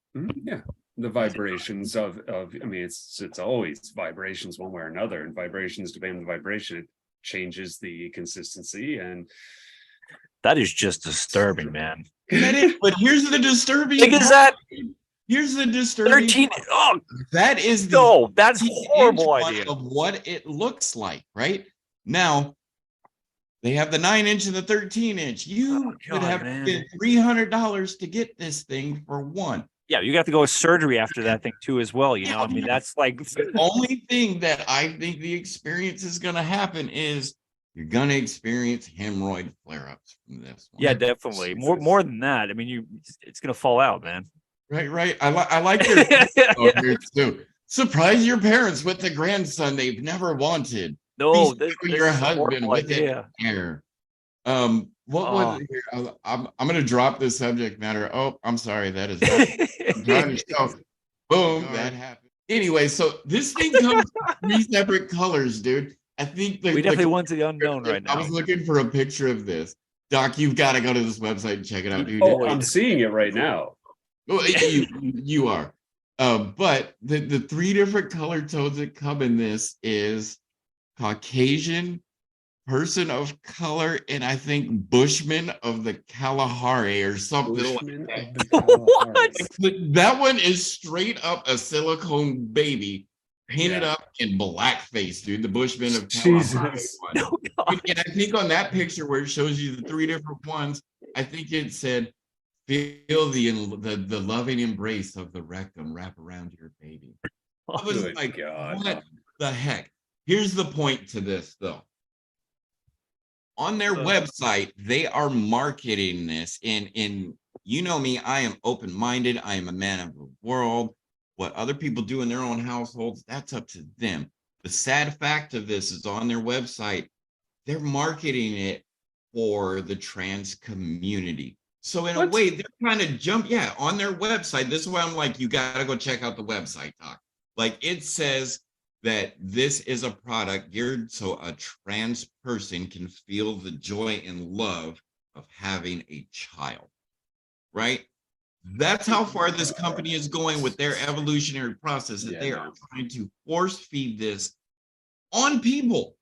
Yeah, the vibrations of I mean, it's always vibrations one way or another, and vibrations, depending on the vibration, it changes the consistency, and that is just disturbing, man. But here's the disturbing. Like, is that? Here's the disturbing. 13. Oh, that is that's horrible idea of what it looks like. Right now. They have the 9-inch and the 13-inch. You would have to spend $300 to get this thing for one. Yeah, you got to go with surgery after that thing too, as well. You know, I mean, that's like the only thing that I think the experience is going to happen is you're going to experience hemorrhoid flare-ups from this one. Yeah, definitely. More than that. I mean, it's going to fall out, man. Right. I like your here too. Surprise your parents with the grandson they've never wanted. No, your husband with it here. What was it here? I'm gonna drop this subject matter. Oh, I'm sorry, that is not boom, that happened. Anyway, so this thing comes 3 separate colors, dude. I think we definitely went to the unknown right now. I was looking for a picture of this. Doc, you've got to go to this website and check it out, dude. Oh, I'm seeing it right now. Oh, you are. But the 3 different color tones that come in this is Caucasian, person of color, and I think Bushman of the Kalahari or something. Like that. That one is straight up a silicone baby painted up in blackface, dude. The Bushman of Kalahari one. And I think on that picture where it shows you the 3 different ones, I think it said, "Feel the loving embrace of the rectum wrap around your baby." I was like, what the heck? Here's the point to this, though. On their website, they are marketing this in you know me, I am open-minded. I am a man of the world. What other people do in their own households, that's up to them. The sad fact of this is on their website, they're marketing it for the trans community. So in a way, they're trying to on their website. This is why I'm like, you got to go check out the website, Doc. Like it says that this is a product geared so a trans person can feel the joy and love of having a child, right? That's how far this company is going with their evolutionary process, that they are trying to force feed this on people.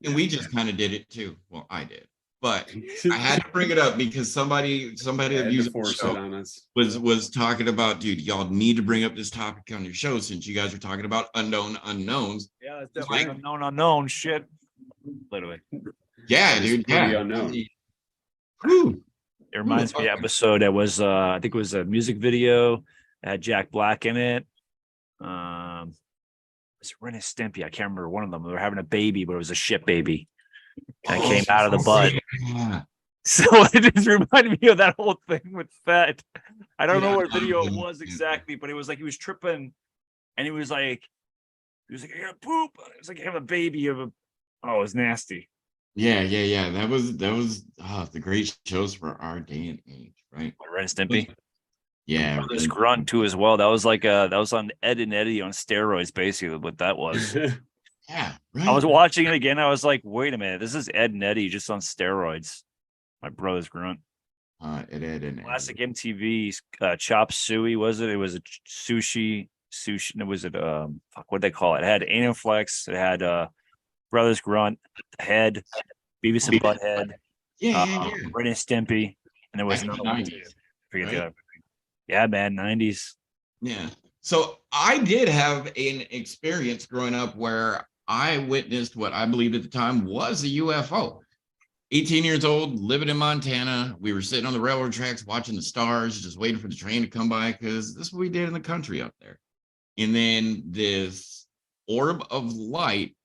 And we just kind of did it too. Well, I did. but I had to bring it up because somebody that used the force show it on us. was talking about, dude, y'all need to bring up this topic on your show since you guys are talking about unknown unknowns. Yeah, it's definitely unknown shit. Literally. Yeah, dude. Pretty Yeah. unknown. Whew. It reminds me of the episode that was I think it was a music video. It had Jack Black in it. It's Ren and Stimpy. I can't remember one of them. They were having a baby, but it was a shit baby. And it came out of the butt. Yeah. So it just reminded me of that whole thing with that. I don't know what video it was exactly, but it was like he was tripping and he was like, I gotta poop. It was like having a baby of a, oh, it was nasty. Yeah. That was the great shows for our day and age, right? Ren and Stimpy. Yeah. This grunt too as well. That was like that was on Ed and Eddie on steroids, basically what that was. Yeah, right. I was watching it again. I was like, wait a minute, this is Ed and Eddie just on steroids. My brother's grunt. Ed and Classic MTV Chop Suey, was it? It was a sushi. Was it what they call it? It had Anaflex, it had Brothers Grunt, Head, Beavis and Butthead, Ren and Stimpy, and there was another one. Forget that. Yeah, man, 90s. Yeah. So I did have an experience growing up where I witnessed what I believed at the time was a UFO. 18 years old, living in Montana. We were sitting on the railroad tracks watching the stars, just waiting for the train to come by because this is what we did in the country up there. And then this orb of light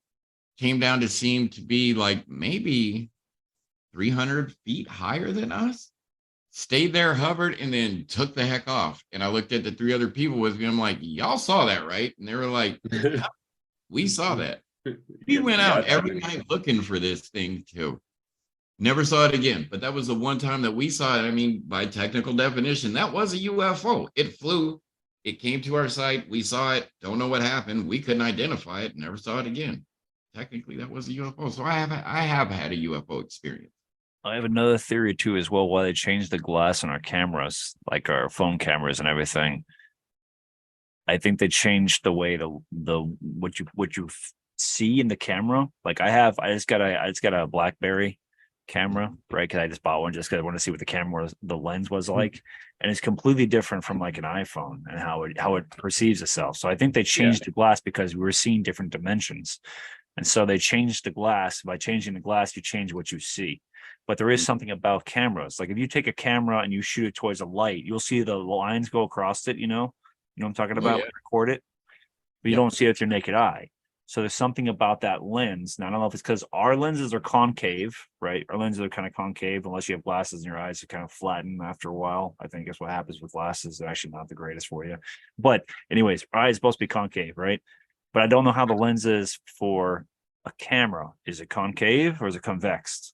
came down to seem to be like maybe 300 feet higher than us. Stayed there, hovered, and then took the heck off. And I looked at the three other people with me. I'm like, y'all saw that, right? And they were like, yeah, we saw that. We went out every night looking for this thing too. Never saw it again. But that was the one time that we saw it. I mean, by technical definition, that was a UFO. It flew. It came to our site. We saw it. Don't know what happened. We couldn't identify it. Never saw it again. Technically, that was a UFO. So I have had a UFO experience. I have another theory too, as well. Why they changed the glass on our cameras, like our phone cameras and everything. I think they changed the way what you see in the camera. Like I just got a BlackBerry camera, right? Because I just bought one just because I want to see what the lens was like, and it's completely different from like an iPhone and how it perceives itself. So I think they changed the glass because we were seeing different dimensions, and so they changed the glass. By changing the glass, you change what you see. But there is something about cameras. Like if you take a camera and you shoot it towards a light, you'll see the lines go across it. You know what I'm talking about? Record it, but you don't see it with your naked eye. So there's something about that lens. Now, I don't know if it's because our lenses are concave, right? Our lenses are kind of concave, unless you have glasses in your eyes, you kind of flatten after a while. I think that's what happens with glasses. They're actually not the greatest for you. But anyways, our eye is supposed to be concave, right? But I don't know how the lens is for a camera. Is it concave or is it convex?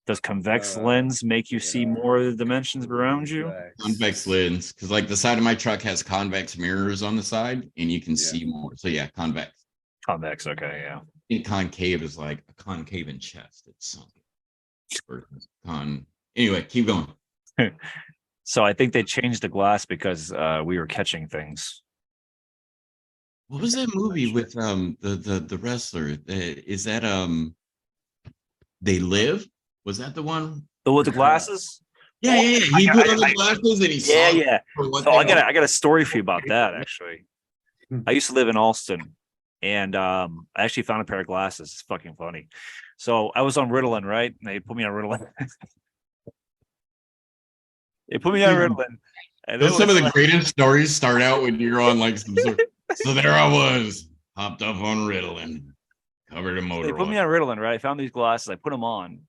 Does convex lens make you see more of the dimensions around you? Convex lens, because like the side of my truck has convex mirrors on the side, and you can see more. So yeah, convex. Convex, okay, yeah. I think concave is like a concave in chest. It's Anyway, keep going. So I think they changed the glass because we were catching things. What was that movie with the wrestler? Is that They Live? Was that the one? With the glasses? Yeah. He put on the glasses and he saw. Yeah. So I got a story for you about that. Actually, I used to live in Alston, and I actually found a pair of glasses. It's fucking funny. So I was on Ritalin, right? And they put me on Ritalin. And some of the greatest stories start out when you're on like some sort. So there I was, hopped up on Ritalin, covered in motor. They put me on Ritalin, right? I found these glasses. I put them on.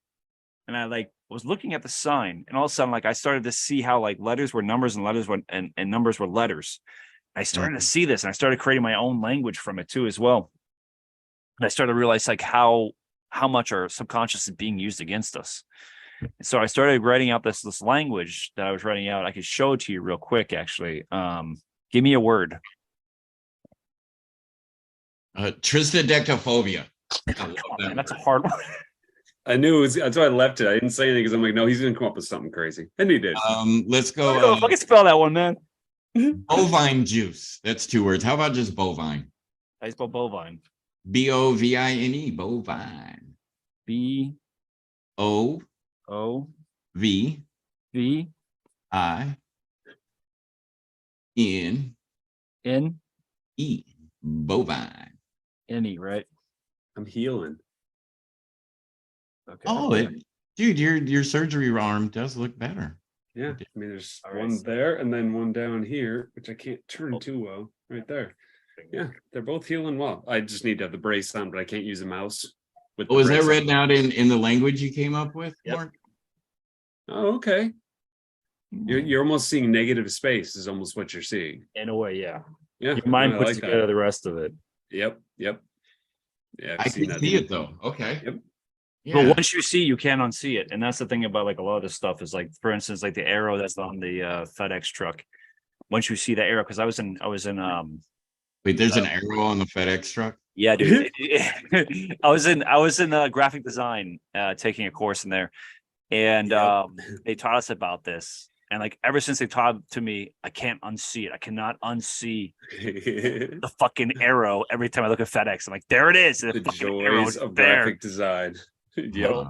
And I was looking at the sign, and all of a sudden, I started to see how letters were numbers and letters were and numbers were letters. I started to see this, and I started creating my own language from it too, as well. And I started to realize how much our subconscious is being used against us. And so I started writing out this language that I was writing out. I could show it to you real quick, actually. Give me a word. Triskaidekaphobia. That's a hard one. I knew it was, that's why I left it. I didn't say anything because I'm like, no, he's gonna come up with something crazy. And he did. Let's go. I don't know if I can spell that one, man. Bovine juice. That's 2 words. How about just bovine? I spell bovine. Bovine. Bovine. B O O V V I N N E. Bovine. N E, right? I'm healing. Okay. Oh, dude, your surgery arm does look better. Yeah, I mean, there's All right, one so- there and then one down here, which I can't turn too well. Right there. Yeah, they're both healing well. I just need to have the brace on, but I can't use a mouse. With Oh, is that brace on. written out in the language you came up with, Yep. Mark? Oh, okay. You're almost seeing negative space is almost what you're seeing. In a way, yeah. Yeah, Your mind I puts like together that. the rest of it. Yep. Yeah, I've I seen can that. see it though. Okay. Yep. But Yeah. once you see, you can't unsee it, and that's the thing about like a lot of this stuff is like, for instance, like the arrow that's on the FedEx truck. Once you see the arrow, because I was in Wait, there's an arrow on the FedEx truck. yeah, dude. I was in graphic design, taking a course in there, and Yep. they taught us about this. And like ever since they taught it to me, I can't unsee it. I cannot unsee the fucking arrow every time I look at FedEx. I'm like, there it is. The The fucking arrow joys is of there. graphic design. Yep.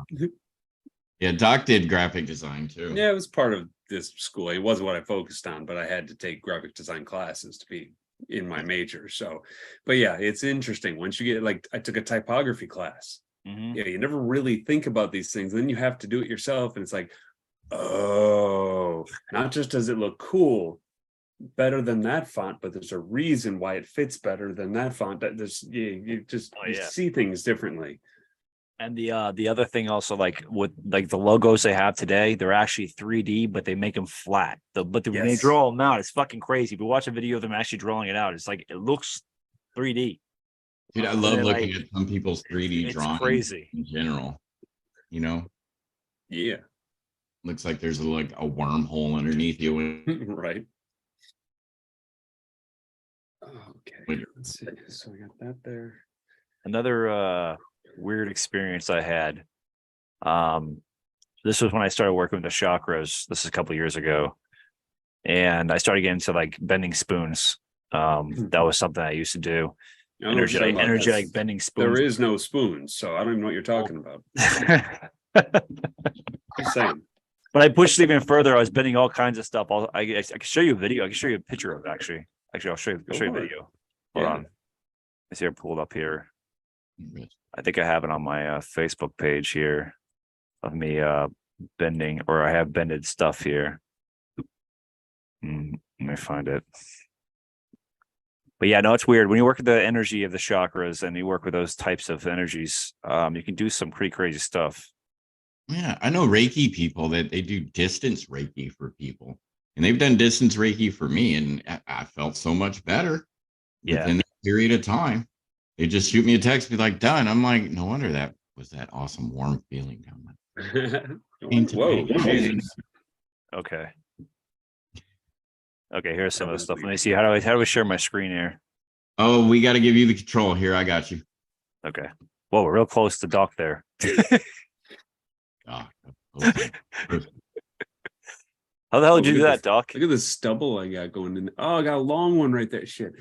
Yeah, Doc did graphic design too. Yeah, it was part of this school. It wasn't what I focused on, but I had to take graphic design classes to be in my major. So, but yeah, it's interesting. Once you get like, I took a typography class. Mhm. Yeah, you never really think about these things. Then you have to do it yourself, and it's like, oh, not just does it look cool, better than that font, but there's a reason why it fits better than that font. That there's you just Oh, you yeah. see things differently. And the other thing also, like with like the logos they have today, they're actually 3D, but they make them flat. When they Yes. draw them out, it's fucking crazy. If you watch a video of them actually drawing it out, it's like it looks 3D. Dude, I And love then, looking like, at some people's 3D it's drawings crazy. in general. You know, Yeah. looks like there's like a wormhole underneath you. Right. Okay, let's see. So we got that there. Another weird experience I had. This was when I started working with the chakras. This is a couple of years ago, and I started getting into like bending spoons. That was something I used to do. I don't know what you're talking about. Energetic bending spoons. There is no spoons, so I don't even know what you're talking about. Just saying. But I pushed it even further. I was bending all kinds of stuff. I can show you a video. I can show you a picture of it, actually. Actually, I'll show you a for it. video. Hold Yeah. on. I see it pulled up here. I think I have it on my Facebook page here of me bending, or I have bended stuff here. Let me find it. But yeah, no, it's weird. When you work with the energy of the chakras and you work with those types of energies, you can do some pretty crazy stuff. Yeah, I know Reiki people that they do distance Reiki for people, and they've done distance Reiki for me, and I felt so much better within that period of time. They just shoot me a text, be like, done. I'm like, no wonder that was that awesome warm feeling down there. Whoa, Jesus. Okay. Okay, here's some of the stuff. Let me see. How do we share my screen here? Oh, we got to give you the control here. I got you. Okay. Whoa, we're real close to Doc there. Oh, okay. How the hell Oh, did you look do at that, Doc? Look at this stubble I got going in. Oh, I got a long one right there. Shit.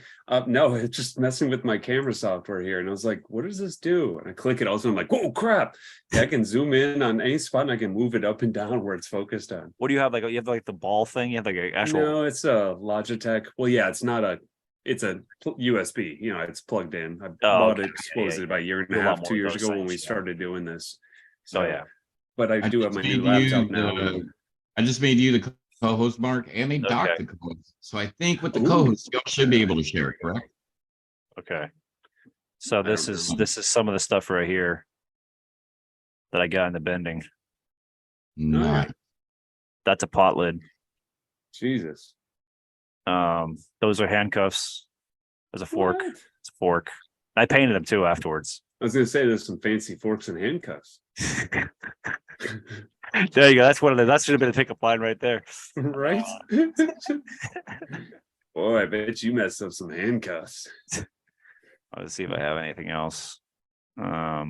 No, it's just messing with my camera software here. And I was like, what does this do? And I click it. Also, I'm like, whoa, crap. Yeah, I can zoom in on any spot and I can move it up and down where it's focused on. What do you have? Like you have like the ball thing? You have like an actual. No, it's a Logitech. Well, yeah, it's not a. It's a USB. You know, it's plugged in. I bought it. What was it, about a year and Do a a lot half, more 2 with years those ago when things, we yeah. started doing this. Oh yeah. But I do have my new laptop now. I just made you the co-host, Mark, and made Doc Okay. the co-host. So I think with the Ooh. co-host, y'all should be able to share it, correct? Okay. So this don't is know. this is some of the stuff right here that I got in the bending. Nice. That's a pot lid. Jesus. Those are handcuffs. There's a fork. What? It's a fork. I painted them too afterwards. I was gonna say there's some fancy forks and handcuffs. There you go. That's one of the. That should have been a pickup line right there. Right? Boy, I bet you messed up some handcuffs. Let's see if I have anything else. I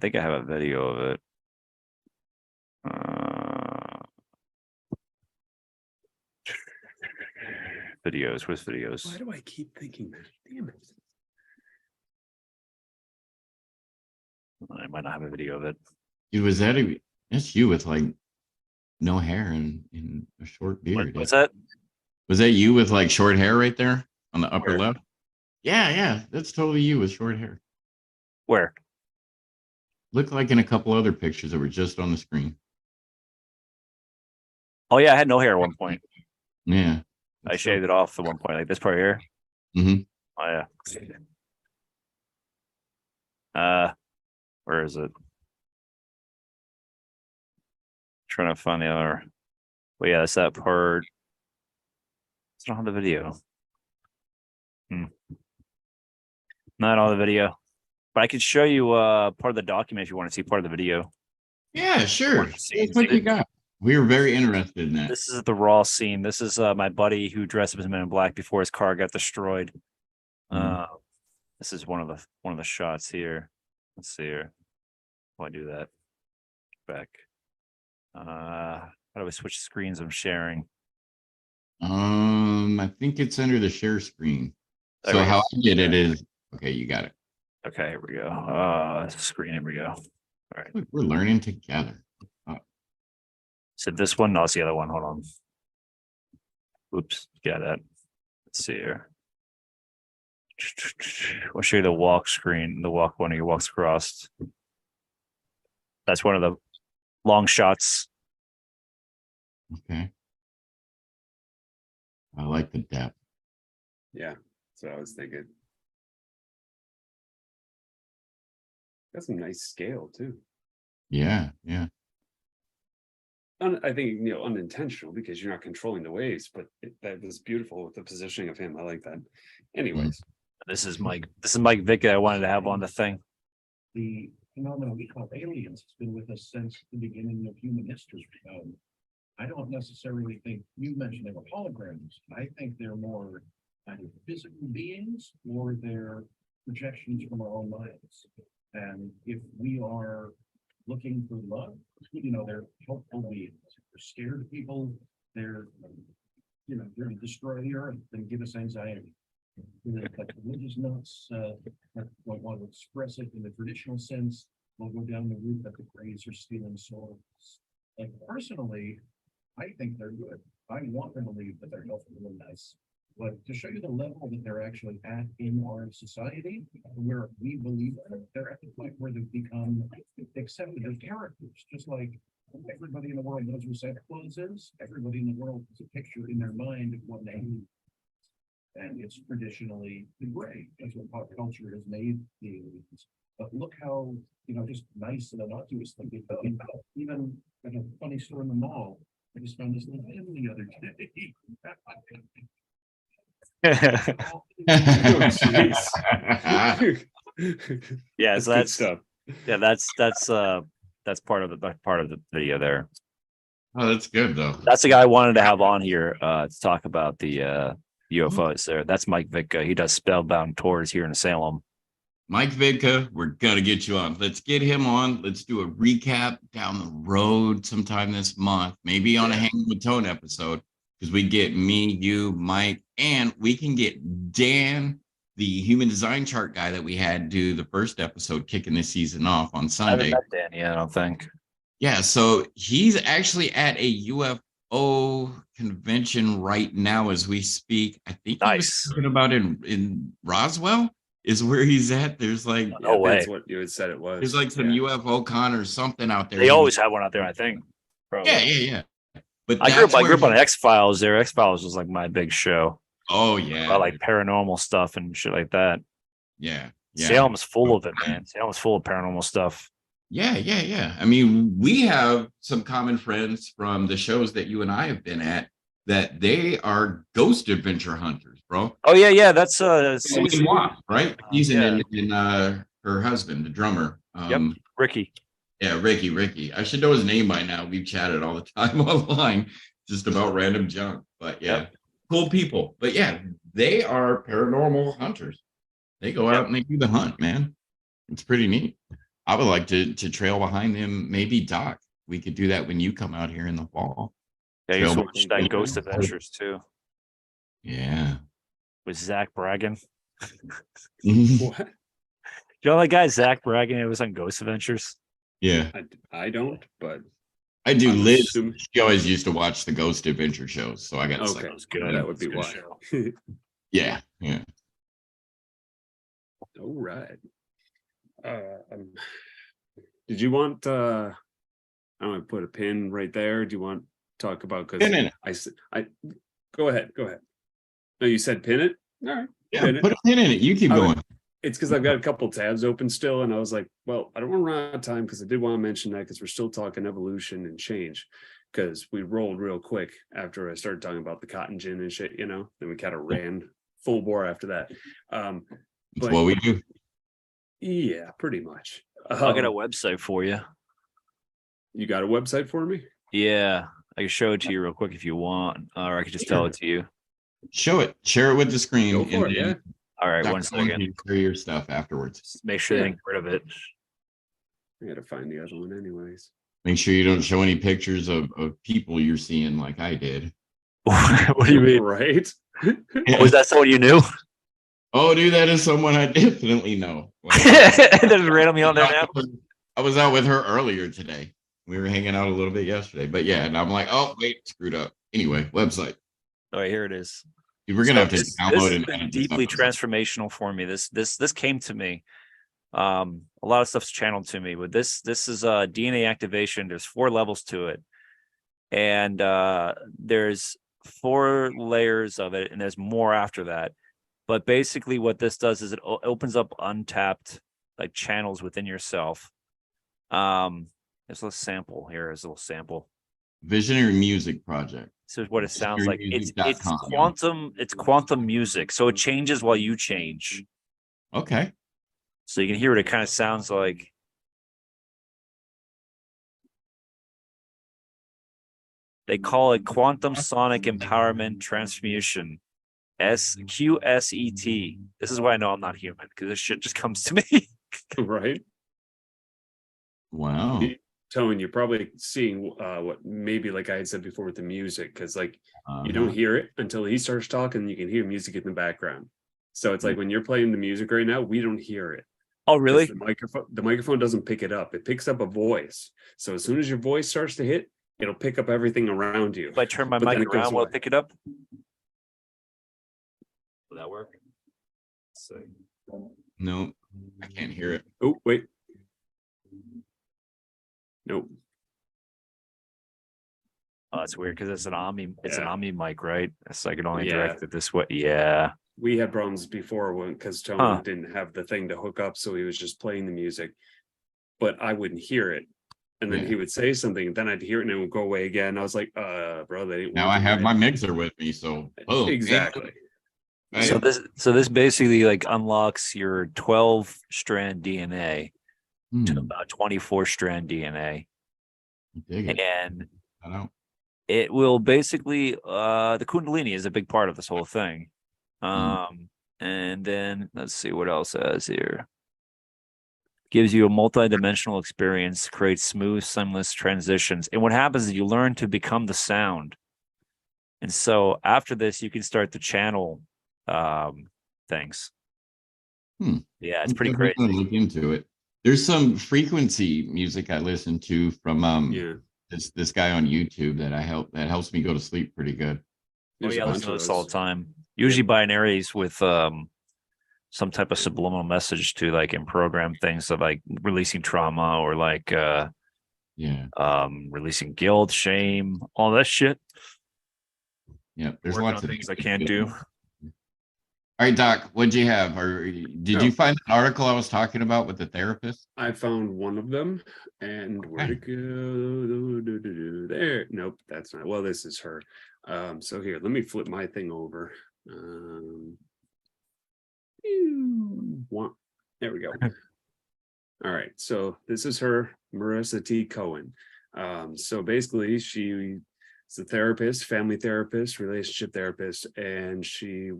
think I have a video of it. Videos. Where's videos? Why do I keep thinking that? Damn it. I might not have a video of it. Dude, was that That's you with like no hair and a short beard. What's that? Was that you with like short hair right there on the upper Where? left? Yeah, that's totally you with short hair. Where? Looked like in a couple other pictures that were just on the screen. Oh yeah, I had no hair at one point. Yeah. I shaved it off at one point, like this part here. Mm-hmm. Oh yeah. Where is it? Trying to find the other. Well, yeah, that's that part. It's not on the video. Not on the video, but I could show you part of the document if you want to see part of the video. Yeah, sure. That's what you got. We were very interested in that. This is the raw scene. This is my buddy who dressed up as Men in Black before his car got destroyed. This is one of the shots here. Let's see here. How do I do that? Back. How do I switch screens? I'm sharing. I think it's under the share screen. So how I did it is okay. You got it. Okay, here we go. Screen. Here we go. All right. Look, we're learning together. So this one, no, it's the other one. Hold on. Oops, got that. Let's see here. I'll show you the walk screen. The walk one of your walks across. That's one of the long shots. Okay. I like the depth. Yeah, so I was thinking. That's some nice scale too. Yeah. I think unintentional because you're not controlling the waves, but that was beautiful with the positioning of him. I like that. Anyways, This is Mike Vick that I wanted to have on the thing. The phenomenon we call aliens has been with us since the beginning of human history. I don't necessarily think you mentioned they were holograms. I think they're more either physical beings or they're projections from our own minds. And if we are looking for love, they're helpful beings. If they're scared people, they're to destroy the earth and give us anxiety. Like religious nuts don't want to express it in the traditional sense. We'll go down the route that the Greys are stealing souls. Like personally, I think they're good. I want to believe that they're helpful and nice. But to show you the level that they're actually at in our society, where we believe them, they're at the point where they've become accepted as characters, just like everybody in the world knows who Santa Claus is. Everybody in the world has a picture in their mind of what they need. And it's traditionally the gray. That's what pop culture has made the aliens. But look how, just nice and innocuous they become. Even at a funny store in the mall, I just found this little hymn the other day. Yeah, so good that's stuff. Yeah, that's part of the video there. Oh, that's good though. That's the guy I wanted to have on here to talk about the UFOs there. That's Mike Vick. He does Spellbound tours here in Salem. Mike Vidka, we're gonna get you on. Let's get him on. Let's do a recap down the road sometime this month, maybe on a Hanging with Tone episode, because we get me, you, Mike, and we can get Dan, the human design chart guy that we had do the first episode, kicking this season off on Sunday. I haven't met Dan yet, I don't think. Yeah, so he's actually at a UFO convention right now as we speak. I think he was talking about in Roswell is where he's at. There's like No way. That's what you had said it was. there's like some UFO con or something out there. They always have one out there, I think. Probably. Yeah. But I grew up on X-Files there. X-Files was like my big show. Oh yeah. I like paranormal stuff and shit like that. Yeah. Salem's full of it, man. Salem's full of paranormal stuff. Yeah. I mean, we have some common friends from the shows that you and I have been at that they are ghost adventure hunters, bro. Oh yeah. That's right? He's in her husband, the drummer. Yep, Ricky. Yeah, Ricky. I should know his name by now. We've chatted all the time online, just about random junk. But yeah, cool people. But yeah, they are paranormal hunters. They go out and they do the hunt, man. It's pretty neat. I would like to trail behind them. Maybe Doc, we could do that when you come out here in the fall. Yeah, you watch that Ghost Adventures too. Yeah. With Zach Bragan. What? You know that guy Zach Bragan? It was on Ghost Adventures. Yeah. I don't, but I do. I'm Liz, assuming- she always used to watch the Ghost Adventure shows, so I got Okay, that would be why. Yeah, yeah. All right. Um, did you want? I'm gonna put a pin right there. Do you want to talk about? Because Pin it. I go ahead. Go ahead. No, you said pin it. All right. Yeah, pin it. put a pin in it. You keep I would- going. It's because I've got a couple tabs open still, and I was like, well, I don't want to run out of time because I did want to mention that because we're still talking evolution and change. Because we rolled real quick after I started talking about the cotton gin and shit, you know. Then we kind of ran full bore after that. That's But what we do. yeah, pretty much. I'll get a website for you. You got a website for me? Yeah, I can show it to you real quick if you want, or I could just tell it to you. Show it. Share it with the screen. Go for it, yeah. All right, Dr. one second. can clear your stuff afterwards. Just make sure they didn't get rid of it. I gotta find the other one anyways. Make sure you don't show any pictures of people you're seeing like I did. What do you mean? Right? Was that someone you knew? Oh, dude, that is someone I definitely know. There's randomly on there now. I was out with her earlier today. We were hanging out a little bit yesterday, but yeah, and I'm like, oh wait, screwed up. Anyway, website. All right, here it is. Dude, we're gonna have to This download has it. been deeply transformational for me. This came to me. A lot of stuff's channeled to me, but this is DNA activation. There's 4 levels to it, and there's 4 layers of it, and there's more after that. But basically, what this does is it opens up untapped like channels within yourself. There's a sample here. Is a little sample. Visionary Music Project. This is what it sounds like. It's visionarymusic.com. It's quantum music, so it changes while you change. Okay. So you can hear what it kind of sounds like. They call it quantum sonic empowerment transmutation. QSET. This is why I know I'm not human, because this shit just comes to me. Right? Wow. Tone, you're probably seeing what maybe like I had said before with the music, because like you don't Uh-huh. hear it until he starts talking, you can hear music in the background. So it's like when you're playing the music right now, we don't hear it. Oh, 'Cause really? The microphone doesn't pick it up. It picks up a voice. So as soon as your voice starts to hit, it'll pick up everything around you. If I turn my But then mic it goes around, will away. it pick it up? Will that work? Let's see. No, I can't hear it. Oh, wait. Nope. Oh, that's weird because it's an Omni. It's an Yeah. Omni mic, right? So I can only Yeah. direct it this way. Yeah. We had problems before because Tone Huh. didn't have the thing to hook up, so he was just playing the music, but I wouldn't hear it. And then Yeah. he would say something, and then I'd hear it, and it would go away again. I was like, bro, that ain't Now I working have right." my mixer with me, so boom. Exactly. Right. So this basically like unlocks your 12 strand DNA to Hmm, about 24 strand DNA, dig it. and I don't. it will basically the Kundalini is a big part of this whole thing. And then let's see what else it has here. Gives you a multi-dimensional experience, creates smooth, seamless transitions. And what happens is you learn to become the sound. And so after this, you can start to channel things. Yeah, it's pretty I'm crazy. gonna look into it. There's some frequency music I listen to from Yeah. this guy on YouTube that helps me go to sleep pretty good. Oh There's yeah, a I bunch listen to of this all those. the time. Usually binaries with some type of subliminal message to like in program things of like releasing trauma or like Yeah. releasing guilt, shame, all that shit. Yeah. There's Working lots on of things I can't do. All right, Doc, what'd you have? Or did you find the article I was talking about with the therapist? I found one of them, and where'd it go? There. Nope, that's not. Well, this is her. So here, let me flip my thing over. There we go. All right, so this is her, Marissa T. Cohen. So basically, she's a therapist, family therapist, relationship therapist, and she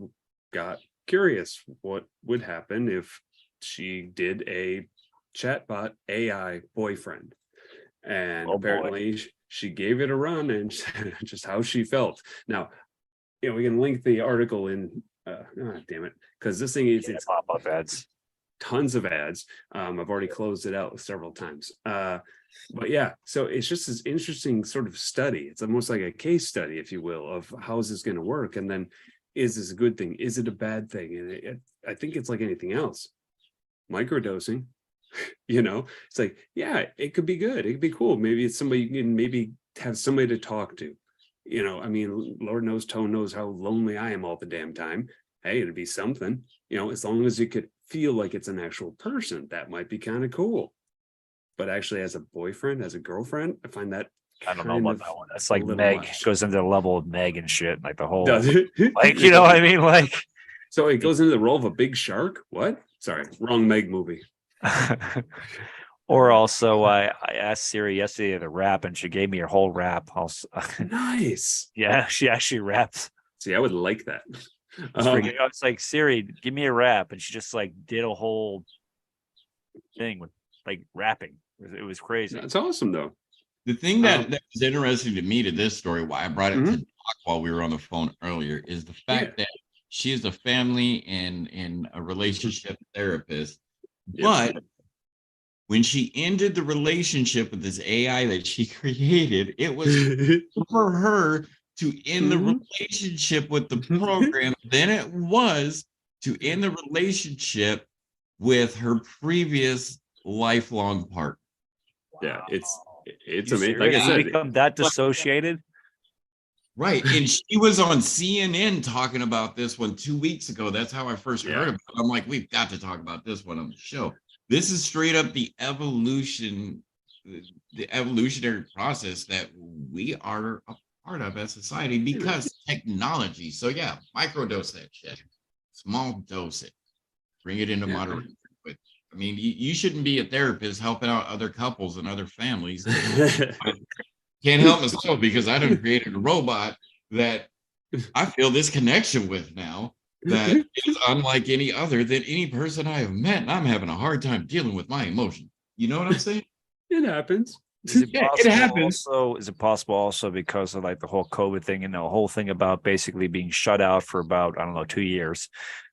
got curious what would happen if she did a chatbot AI boyfriend. And Oh, boy. apparently she gave it a run and just how she felt. Now, we can link the article in damn it, because this thing is Yeah, pop-up ads. tons of ads. I've already closed it out several times. But yeah, so it's just this interesting sort of study. It's almost like a case study, if you will, of how is this going to work, and then is this a good thing? Is it a bad thing? And I think it's like anything else. Microdosing, it's like, yeah, it could be good. It could be cool. Maybe it's somebody you can maybe have somebody to talk to. I mean, Lord knows, Tone knows how lonely I am all the damn time. Hey, it'd be something, as long as you could feel like it's an actual person, that might be kind of cool. But actually, as a boyfriend, as a girlfriend, I find that I don't know about that one. That's like Meg much. goes into the level of Meg and shit, like the whole, Does it? like, you know what I mean? Like, so it goes into the role of a big shark. What? Sorry, wrong Meg movie. or also, I asked Siri yesterday to rap, and she gave me her whole rap. Nice. Yeah, she actually raps. See, I would like that. I was like, Siri, give me a rap, and she just like did a whole thing with like rapping. It was crazy. That's awesome, though. The thing that was interesting to me to this story, why I brought it to Doc while we were on the phone earlier, is the fact that she is a family and a relationship therapist. But when she ended the relationship with this AI that she created, it was for her to end the relationship with the program than it was to end the relationship with her previous lifelong partner. Yeah, it's amazing. Like I You said, become that dissociated. Right. And she was on CNN talking about this one 2 weeks ago. That's how I first heard about it. I'm like, we've got to talk about this one on the show. This is straight up the evolutionary process that we are a part of as society because technology. So yeah, microdose that shit. Small dose it. Bring it into moderation. But I mean, you shouldn't be a therapist helping out other couples and other families. Can't help myself because I done created a robot that I feel this connection with now that is unlike any other than any person I have met. And I'm having a hard time dealing with my emotions. You know what I'm saying? it happens. Is it it happens. Also, is it possible also because of like the whole COVID thing and the whole thing about basically being shut out for about, I don't know, 2 years?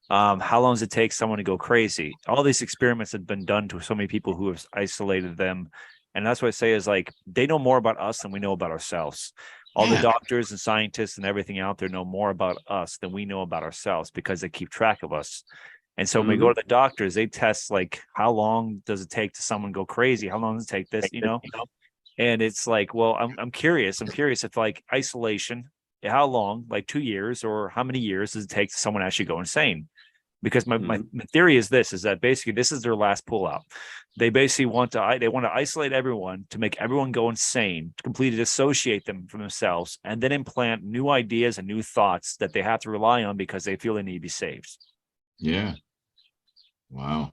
How long does it take someone to go crazy? All these experiments have been done to so many people who have isolated them. And that's what I say is like, they know more about us than we know about ourselves. All the doctors and scientists and everything out there know more about us than we know about ourselves because they keep track of us. And so when we go to the doctors, they test like, how long does it take to someone go crazy? How long does it take this, And it's like, well, I'm curious. I'm curious if like isolation, how long, like 2 years or how many years does it take to someone actually go insane? Because my theory is this, is that basically this is their last pullout. They basically want to isolate everyone to make everyone go insane, to completely dissociate them from themselves, and then implant new ideas and new thoughts that they have to rely on because they feel they need to be saved. Yeah. Wow.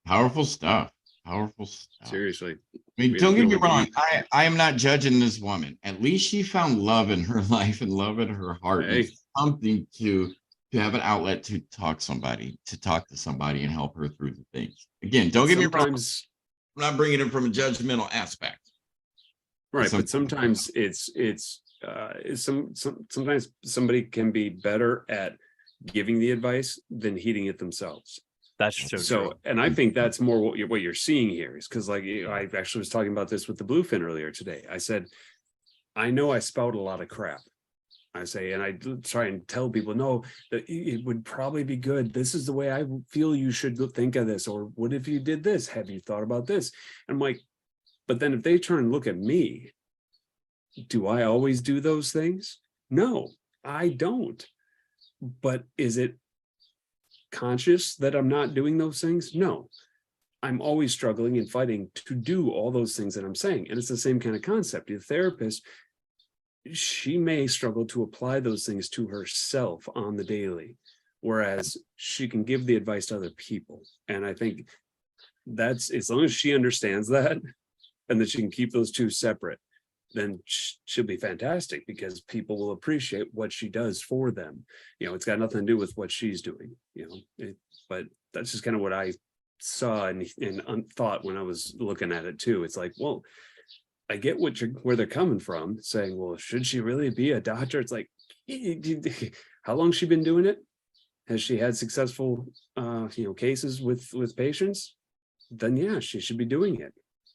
Powerful stuff. Powerful stuff. Seriously. I mean, don't get me wrong. I am not judging this woman. At least she found love in her life and love in her heart. Hey. And something to have an outlet to talk to somebody and help her through the things. Again, don't get me wrong. I'm not bringing it from a judgmental aspect. Right, but sometimes sometimes somebody can be better at giving the advice than heeding it themselves. That's true. So, and I think that's more what you're seeing here is because, like, I actually was talking about this with the Bluefin earlier today. I said, I know I spout a lot of crap. I say, and I try and tell people, no, that it would probably be good. This is the way I feel you should think of this. Or what if you did this? Have you thought about this? And I'm like, but then if they turn and look at me, do I always do those things? No, I don't. But is it conscious that I'm not doing those things? No. I'm always struggling and fighting to do all those things that I'm saying. And it's the same kind of concept. The therapist, she may struggle to apply those things to herself on the daily, whereas she can give the advice to other people. And I think that's, as long as she understands that and that she can keep those two separate, then she'll be fantastic because people will appreciate what she does for them. It's got nothing to do with what she's doing, but that's just kind of what I saw and thought when I was looking at it too. It's like, well, I get where they're coming from, saying, well, should she really be a doctor? It's like, how long she been doing it? has she had successful cases with patients? Then yeah, she should be doing it.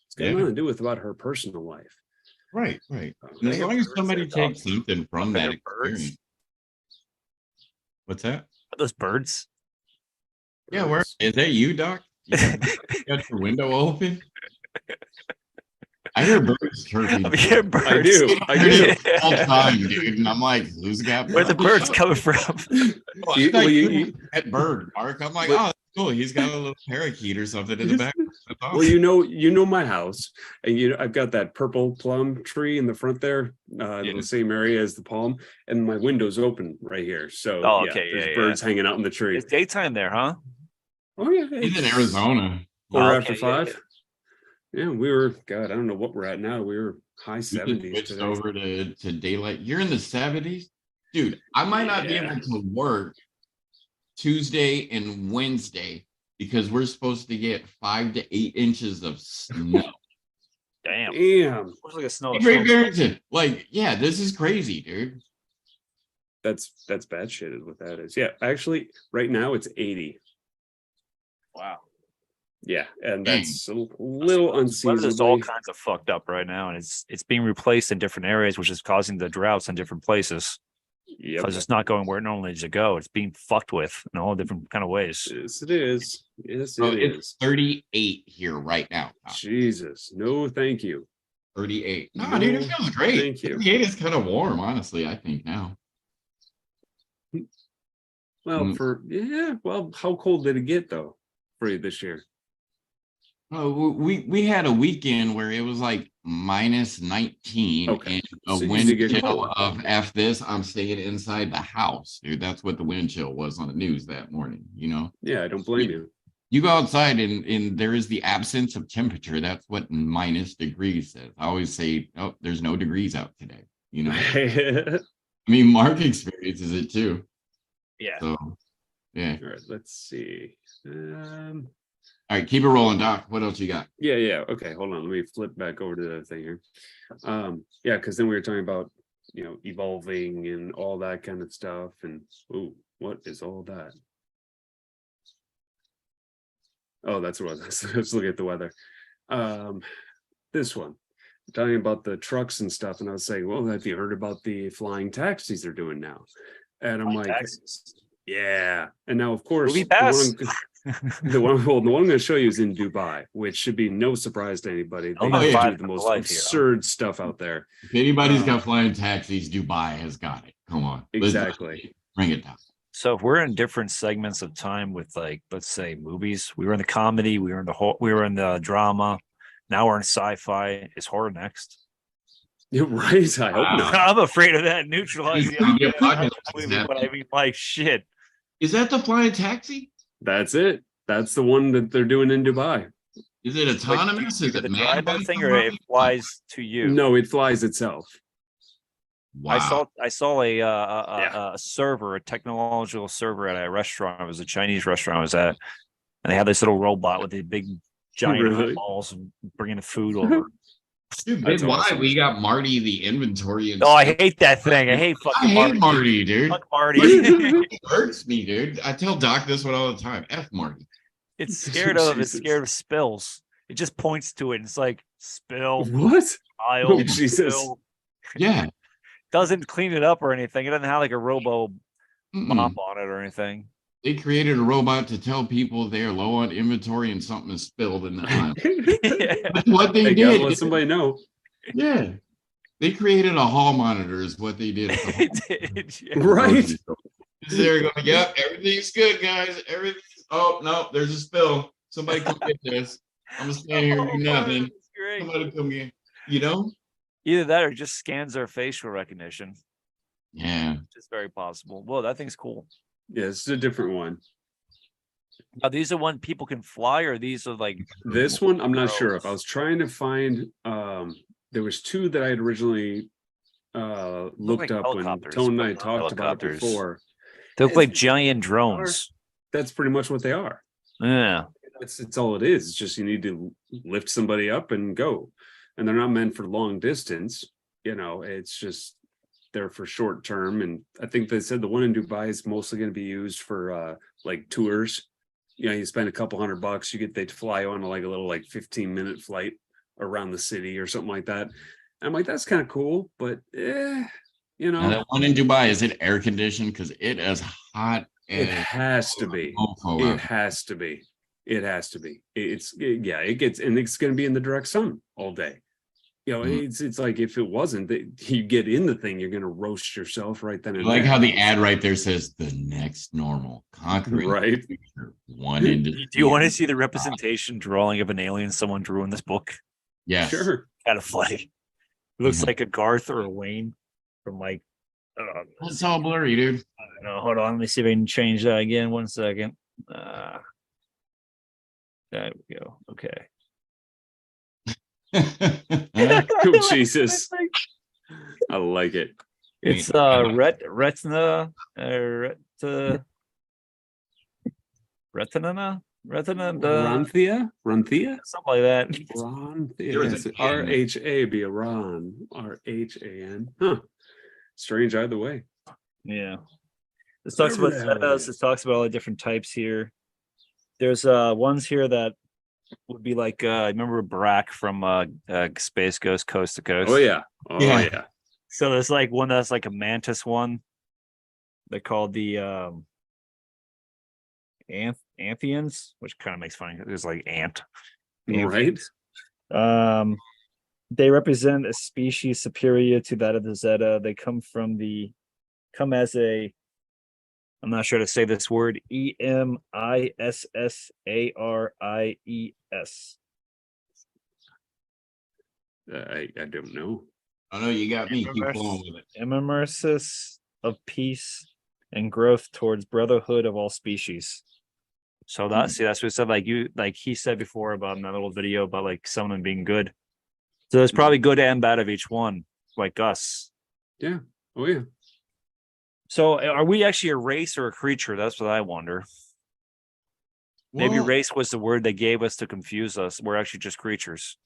It's got nothing to do with about her personal life. Right. And They as have long as birds somebody there, dog. takes something from Are that there birds? experience. What's that? Are those birds? Yeah, where is that you, Doc? You got your window open? I hear birds chirping. I hear birds. I do. I hear it all the time, dude. And I'm like, who's got Where the birds Oh, coming from? I thought you had bird, Mark. I'm like, oh, that's cool. He's got a little parakeet or something in the back. That's awesome. Well, you know my house, and I've got that purple plum tree in the front there, in the same area as the palm, and my window's open right here. So Oh, okay, there's birds hanging out in the tree. It's daytime there, huh? Oh yeah, He's in it's Arizona. Quarter Oh, after okay, yeah, 5. Yeah, we were. God, I don't know what we're at now. We were high We just 70s switched today. over to daylight. You're in the 70s, dude. I might not be able to work Tuesday and Wednesday because we're supposed to get 5 to 8 inches of snow. Damn. Damn, Looks like a snow. Great Barrington. Like, yeah, this is crazy, dude. that's bad shit is what that is. Yeah, actually, right now it's 80. Wow. Yeah, and Dang. that's a little Weather's all unseasonably. kinds of fucked up right now, and it's being replaced in different areas, which is causing the droughts in different places Yep. because it's not going where it normally needs to go. It's being fucked with in all different kind of ways. Yes, it is. Yes, Bro, it it's is. 38 here right now. Jesus, no, thank you. 38. No, No, dude, it feels great. thank you. 38 is kind of warm, honestly, I think now. Well, well, how cold did it get though for you this year? Oh, we had a weekend where it was like minus 19 Okay. and a So you wind did get chill cold. of F this. I'm staying inside the house, dude. That's what the wind chill was on the news that morning, you know? Yeah, I don't blame you. You go outside and there is the absence of temperature. That's what minus degrees says. I always say, oh, there's no degrees out today, you know? I mean, Mark experiences it too. Yeah. So, yeah. All right, let's see. All right, keep it rolling, Doc. What else you got? Yeah. Okay, hold on. Let me flip back over to the thing here. Yeah, because then we were talking about evolving and all that kind of stuff. And what is all that? Oh, that's what it was. Let's look at the weather. This one, talking about the trucks and stuff, and I was saying, well, have you heard about the flying taxis they're doing now? And I'm like, yeah. And now, of course, Movie pass. the one I'm going to show you is in Dubai, which should be no surprise to anybody. They yeah. do the most absurd stuff out there. If anybody's got flying taxis, Dubai has got it. Come on. Exactly. Bring it down. So if we're in different segments of time with, like, let's say movies, we were in the comedy, we were in the drama, now we're in sci-fi. Is horror next? You're right. I hope not. I'm afraid of that. Neutralize the Yeah, other. But I mean, like, shit. Is that the flying taxi? That's it. That's the one that they're doing in Dubai. Is it autonomous? Is it the manned by driver thing, or it somebody? flies to you? No, it flies itself. Wow. I saw a server, a technological server at a restaurant. It was a Chinese restaurant I was at, and they had this little robot with these big giant Really? eyeballs and bringing the food over. Dude, That's why awesome. we got Marty the inventory and Oh, I hate that thing. I hate I fucking hate Marty. Marty, dude. Fuck Marty. It hurts me, dude. I tell Doc this one all the time. F Marty. It's scared of. It's Jesus. scared of spills. It just points to it. And it's like spill, What? aisle, Oh, Jesus. spill. Yeah. Doesn't clean it up or anything. It doesn't have like a robo mop Mm-mm. on it or anything. They created a robot to tell people they're low on inventory and something is spilled in the aisle. That's what they Hey, gotta did. let somebody know. Yeah. They created a hall monitor is what they did. At the It did, yeah. Right. They're going, yep, everything's good, guys. Everything's, oh, no, there's a spill. Somebody come get this. I'm going to stand here and do nothing. That's great. Somebody come here. You know? Either that or just scans their facial recognition. Yeah. Which is very possible. Whoa, that thing's cool. Yeah, it's a different one. Are these the one people can fly, or these are like This one, I'm not sure Gross. if I was trying to find. There was two that I had originally looked like up when helicopters, Tone and I but not talked about it helicopters. before. they look like giant drones? That's pretty much what they are. Yeah. It's all it is. It's just you need to lift somebody up and go, and they're not meant for long distance. It's just there for short term, and I think they said the one in Dubai is mostly going to be used for like tours. You know, you spend a couple $100, you get they fly on like a little like 15-minute flight around the city or something like that. And I'm like, that's kind of cool, but you Now, know, that one in Dubai, is it air conditioned? Because it is hot. it has to be. It has to be. It has to be. Yeah, it gets, and it's going to be in the direct sun all day. You know, it's like if it wasn't, that you get in the thing, you're going to roast yourself right then and I like there. how the ad right there says the next normal conquering Right. future, one industry. Do you want to see the representation drawing of an alien someone drew in this book? Yes. Sure. Kind of funny. It looks Mhm. like a Garth or a Wayne from like, It's all blurry, dude. no, hold on. Let me see if I can change that again. 1 second. There we go. Okay. Oh, Jesus. I like it. It's retina Ranthia? something like that. There was Ranthia. a N. RHA be a Ron. RHAN. Huh. Strange either way. Yeah. This talks about Whatever the hell it zetas. is. This talks about all the different types here. There's ones here that would be like remember Brack from Space Ghost Coast to Coast. Oh yeah. Oh Yeah. yeah. So there's like one that's like a mantis one. They're called the Anthians, which kind of makes funny. It's like ant. Right. They represent a species superior to that of the Zeta. They come as a, I'm not sure how to say this word, EMISSARIES. I don't know. I know you got me. Keep flowing with it. Emersis of peace and growth towards brotherhood of all species. So that's what it said. Like he said before about in that little video about like some of them being good. So there's probably good and bad of each one, like us. Yeah. Oh yeah. So are we actually a race or a creature? That's what I wonder. Maybe Well, race was the word they gave us to confuse us. We're actually just creatures.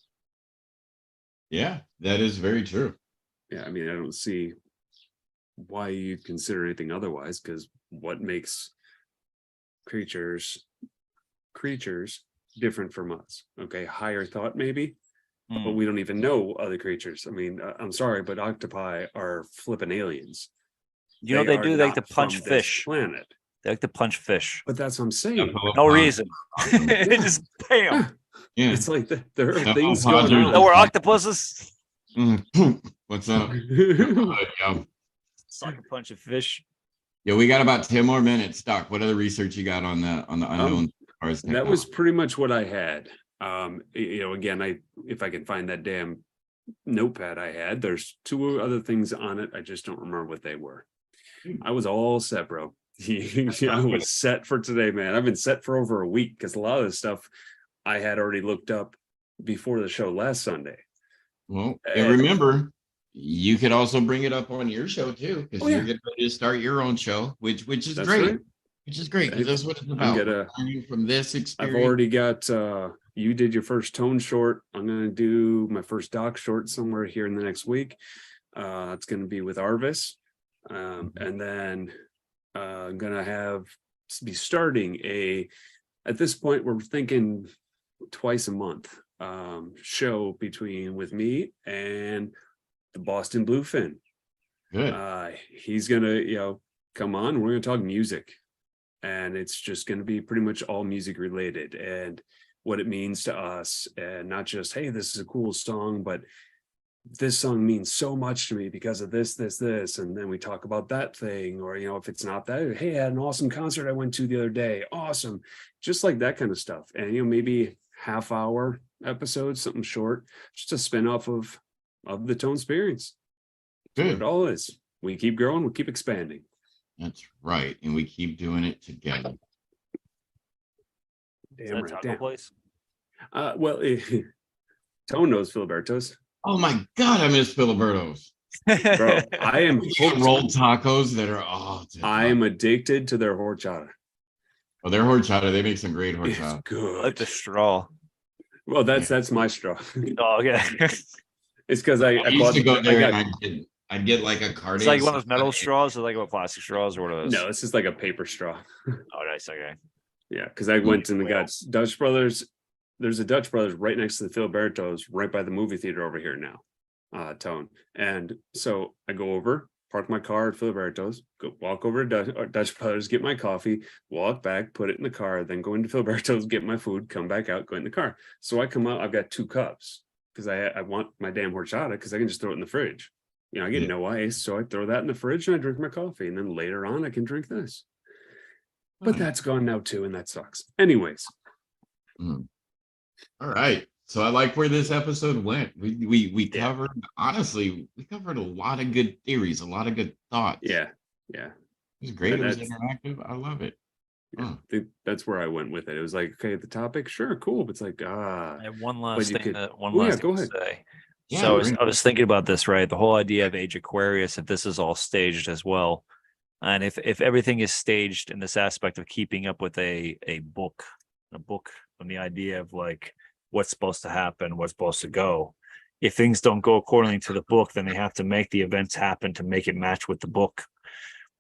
yeah, that is very true. Yeah. I mean, I don't see why you'd consider anything otherwise, because what makes creatures different from us? Okay, higher thought maybe, but we don't even know other creatures. I mean, I'm sorry, but octopi are flipping aliens. You know they are do. They like to not punch from this fish. planet. They like to punch fish. But that's what I'm saying. No reason. Just bam. Yeah. It's like there are No, things Padres- going No, we're on. octopuses. What's up? Yo. Sucker punch a fish. Yo, we got about 10 more minutes. Doc, what other research you got on the unknown cars? That was pretty much what I had. You know, again, if I can find that damn notepad I had, there's 2 other things on it. I just don't remember what they were. I was all set, bro. I was set for today, man. I've been set for over a week because a lot of this stuff I had already looked up before the show last Sunday. Well, and remember, you could also bring it up on your show too, because you're getting ready to start your own show, which is That's great. right. Which is great, because that's what it's about. Learning from this I've experience. already got you did your first tone short. I'm gonna do my first doc short somewhere here in the next week. It's gonna be with Arvis. And then I'm gonna be starting at this point we're thinking twice a month show with me and the Boston Bluefin. Good. He's gonna come on. We're gonna talk music, and it's just gonna be pretty much all music related and what it means to us, and not just, hey, this is a cool song, but this song means so much to me because of this, and then we talk about that thing, or if it's not that, hey, I had an awesome concert I went to the other day, awesome, just like that kind of stuff. And maybe half-hour episodes, something short, just a spin-off of the Tonesperience. Good. What it all is. We keep growing, we keep expanding. That's right, and we keep doing it together. Damn right. Taco place? Well, Tone knows Filiberto's. Oh my God, I miss Filiberto's. Bro, I am rolled tacos that are I am addicted to their horchata. Oh, their horchata, they make some great It's horchata. good. Like the straw. Well, that's my straw. Oh, okay. It's because I I used bought to go there I and got, I'd get like a card. It's like one of those metal straws, or like what, plastic straws, or what are those? No, it's just like a paper straw. Oh, nice. Okay. Yeah, because I went and Well. got Dutch Brothers. There's a Dutch Brothers right next to the Filiberto's, right by the movie theater over here now, Tone. And so I go over, park my car at Filiberto's, go walk over to Dutch Brothers, get my coffee, walk back, put it in the car, then go into Filiberto's, get my food, come back out, go in the car. So I come out, I've got 2 cups because I want my damn horchata because I can just throw it in the fridge. You know, I get no ice, so I throw that in the fridge and I drink my coffee, and then later on I can drink this. But that's gone now too, and that sucks. Anyways. All right. So I like where this episode went. We covered, honestly, we covered a lot of good theories, a lot of good thoughts. Yeah. It was great. And It was interactive. I love it. I think that's where I went with it. It was like, okay, the topic, sure, cool. But it's like, I have one last you thing. could- One Well, yeah, last go thing to ahead. say. Yeah, So bring it I was thinking about this, right? The whole idea of Age Aquarius, if this is all staged as well, and if everything is staged in this aspect of keeping up with a book, and the idea of like what's supposed to happen, what's supposed to go. If things don't go accordingly to the book, then they have to make the events happen to make it match with the book.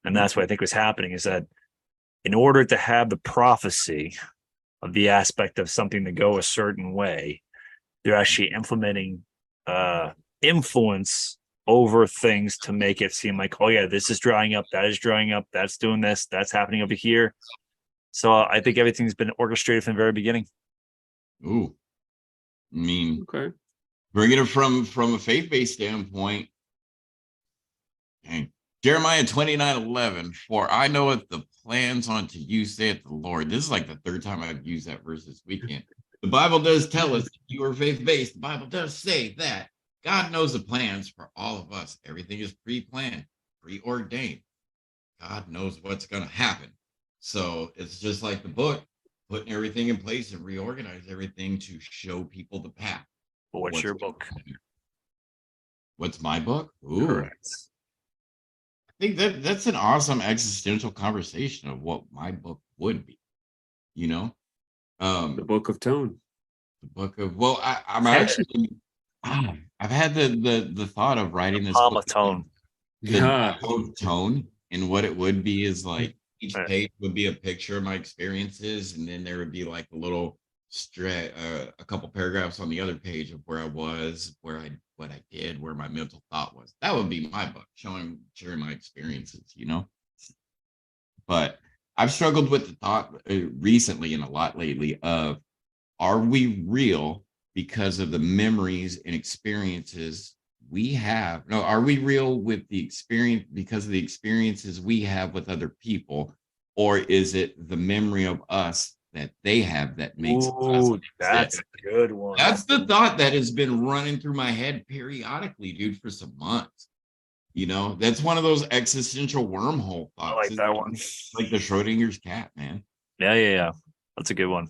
And that's what I think was happening, is that in order to have the prophecy of the aspect of something to go a certain way, they're actually implementing influence over things to make it seem like, oh yeah, this is drying up, that is drying up, that's doing this, that's happening over here. So I think everything's been orchestrated from the very beginning. Ooh. I mean, Okay. bringing it from a faith-based standpoint. Dang. Jeremiah 29:11, for I know what the plans unto you, saith the Lord. This is like the 3rd time I've used that verse this weekend. The Bible does tell us, if you are faith-based, the Bible does say that God knows the plans for all of us. Everything is pre-planned, preordained. God knows what's going to happen. So it's just like the book, putting everything in place and reorganize everything to show people the path. But what's your book? What's my book? Ooh. Correct. I think that's an awesome existential conversation of what my book would be. You know, The Book of Tone. the book of, well, I'm actually, I've had the thought of writing this Palm book, of Tone. the book of tone, and what it would be is like each Right. page would be a picture of my experiences, and then there would be like a little a couple paragraphs on the other page of where I was, what I did, where my mental thought was. That would be my book, sharing my experiences, you know. But I've struggled with the thought recently and a lot lately of, are we real because of the memories and experiences we have? No, are we real with the experience because of the experiences we have with other people, or is it the memory of us that they have that makes us Ooh, that's exist? a good one. That's the thought that has been running through my head periodically, dude, for some months. You know, that's one of those existential wormhole thoughts. I like that one. Like the Schrodinger's cat, man. Yeah. That's a good one.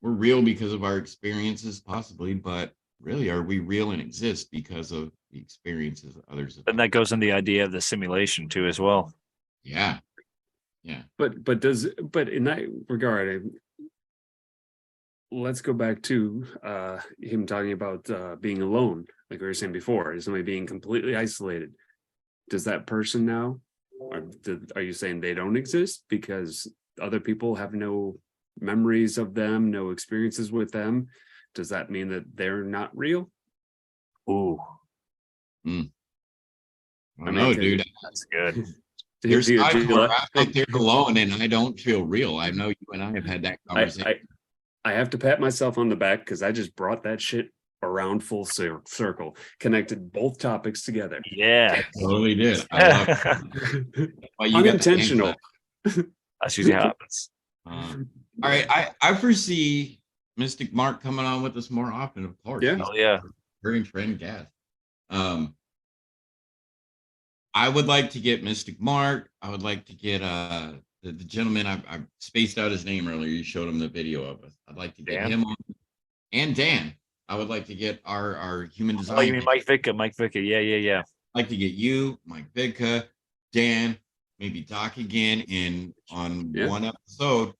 We're real because of our experiences, possibly, but really, are we real and exist because of the experiences of others? And that goes in the idea of the simulation too, as well. Yeah. But in that regard, let's go back to him talking about being alone, like we were saying before, is somebody being completely isolated. Does that person now, are you saying they don't exist because other people have no memories of them, no experiences with them? Does that mean that they're not real? Ooh, I don't know, dude. that's good. There's Do you times where like- I'm out there alone and I don't feel real. I know you and I have had that conversation. I have to pat myself on the back because I just brought that shit around full circle, connected both topics together. Yeah. Totally did. I love it. Well, you got the Unintentional. That's usually how it happens. all right. I foresee Mystic Marc coming on with us more often, of course. Yeah. He's Oh yeah. a recurring friend guest. I would like to get Mystic Marc. I would like to get the gentleman, I spaced out his name earlier. You showed him the video of us. I'd like to get Dan? him on. And Dan. I would like to get our human design. Oh, you mean Mike Vitka? Yeah. I'd like to get you, Mike Vitka, Dan, maybe Doc again on one episode.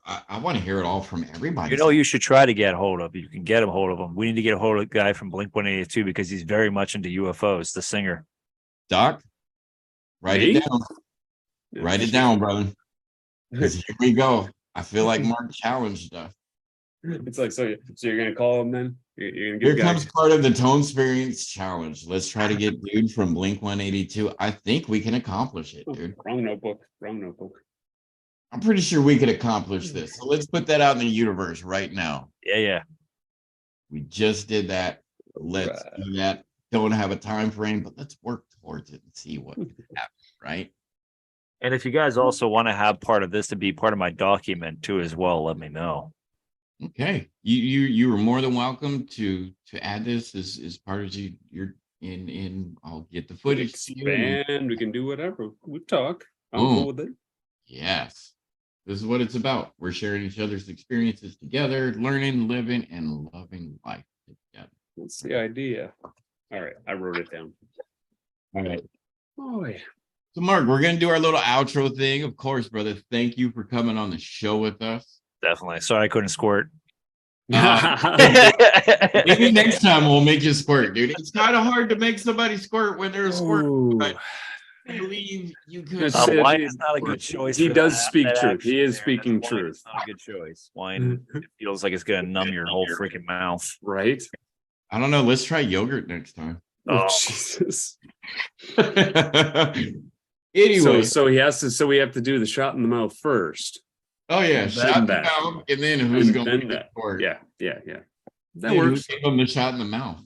I want to hear it all from everybody. You know, you should try to get hold of. You can get him hold of him. We need to get a hold of the guy from Blink 182 because he's very much into UFOs. The singer. Doc, write Me? it down. Write it down, brother. Because here we go. I feel like Mark challenged us. It's like, so you're gonna call him then? You're gonna Here give comes guys part of the Tonesperience challenge. Let's try to get dude from Blink 182. I think we can accomplish it, dude. wrong notebook. I'm pretty sure we could accomplish this. So let's put that out in the universe right now. Yeah. We just did that. Let's do that. Don't have a time frame, but let's work towards it and see what happens, right? And if you guys also want to have part of this to be part of my document too as well, let me know. Okay. You are more than welcome to add this as part of your in I'll get the footage. Expand. We can do whatever. We talk. I'm Boom. cool with it. Yes. This is what it's about. We're sharing each other's experiences together, learning, living, and loving life together. That's the idea. All right, I wrote it down. All right. Oh yeah. So, Mark, we're gonna do our little outro thing. Of course, brother. Thank you for coming on the show with us. Definitely. Sorry I couldn't squirt. Maybe next time we'll make you squirt, dude. It's kind of hard to make somebody squirt when they're a squirt. But I believe you could. That's it. Wine is not a good choice. He for does that. speak That truth. He action is there. speaking That's wine truth. is not a good choice. Wine it feels like it's gonna numb your whole freaking mouth. Right? I don't know. Let's try yogurt next time. Oh, Jesus. Anyway, So he has to. So we have to do the shot in the mouth first. oh yeah, and shot in the then that. mouth, and then who's And going then to that. squirt? Yeah. That Dude, works. who gave him the shot in the mouth?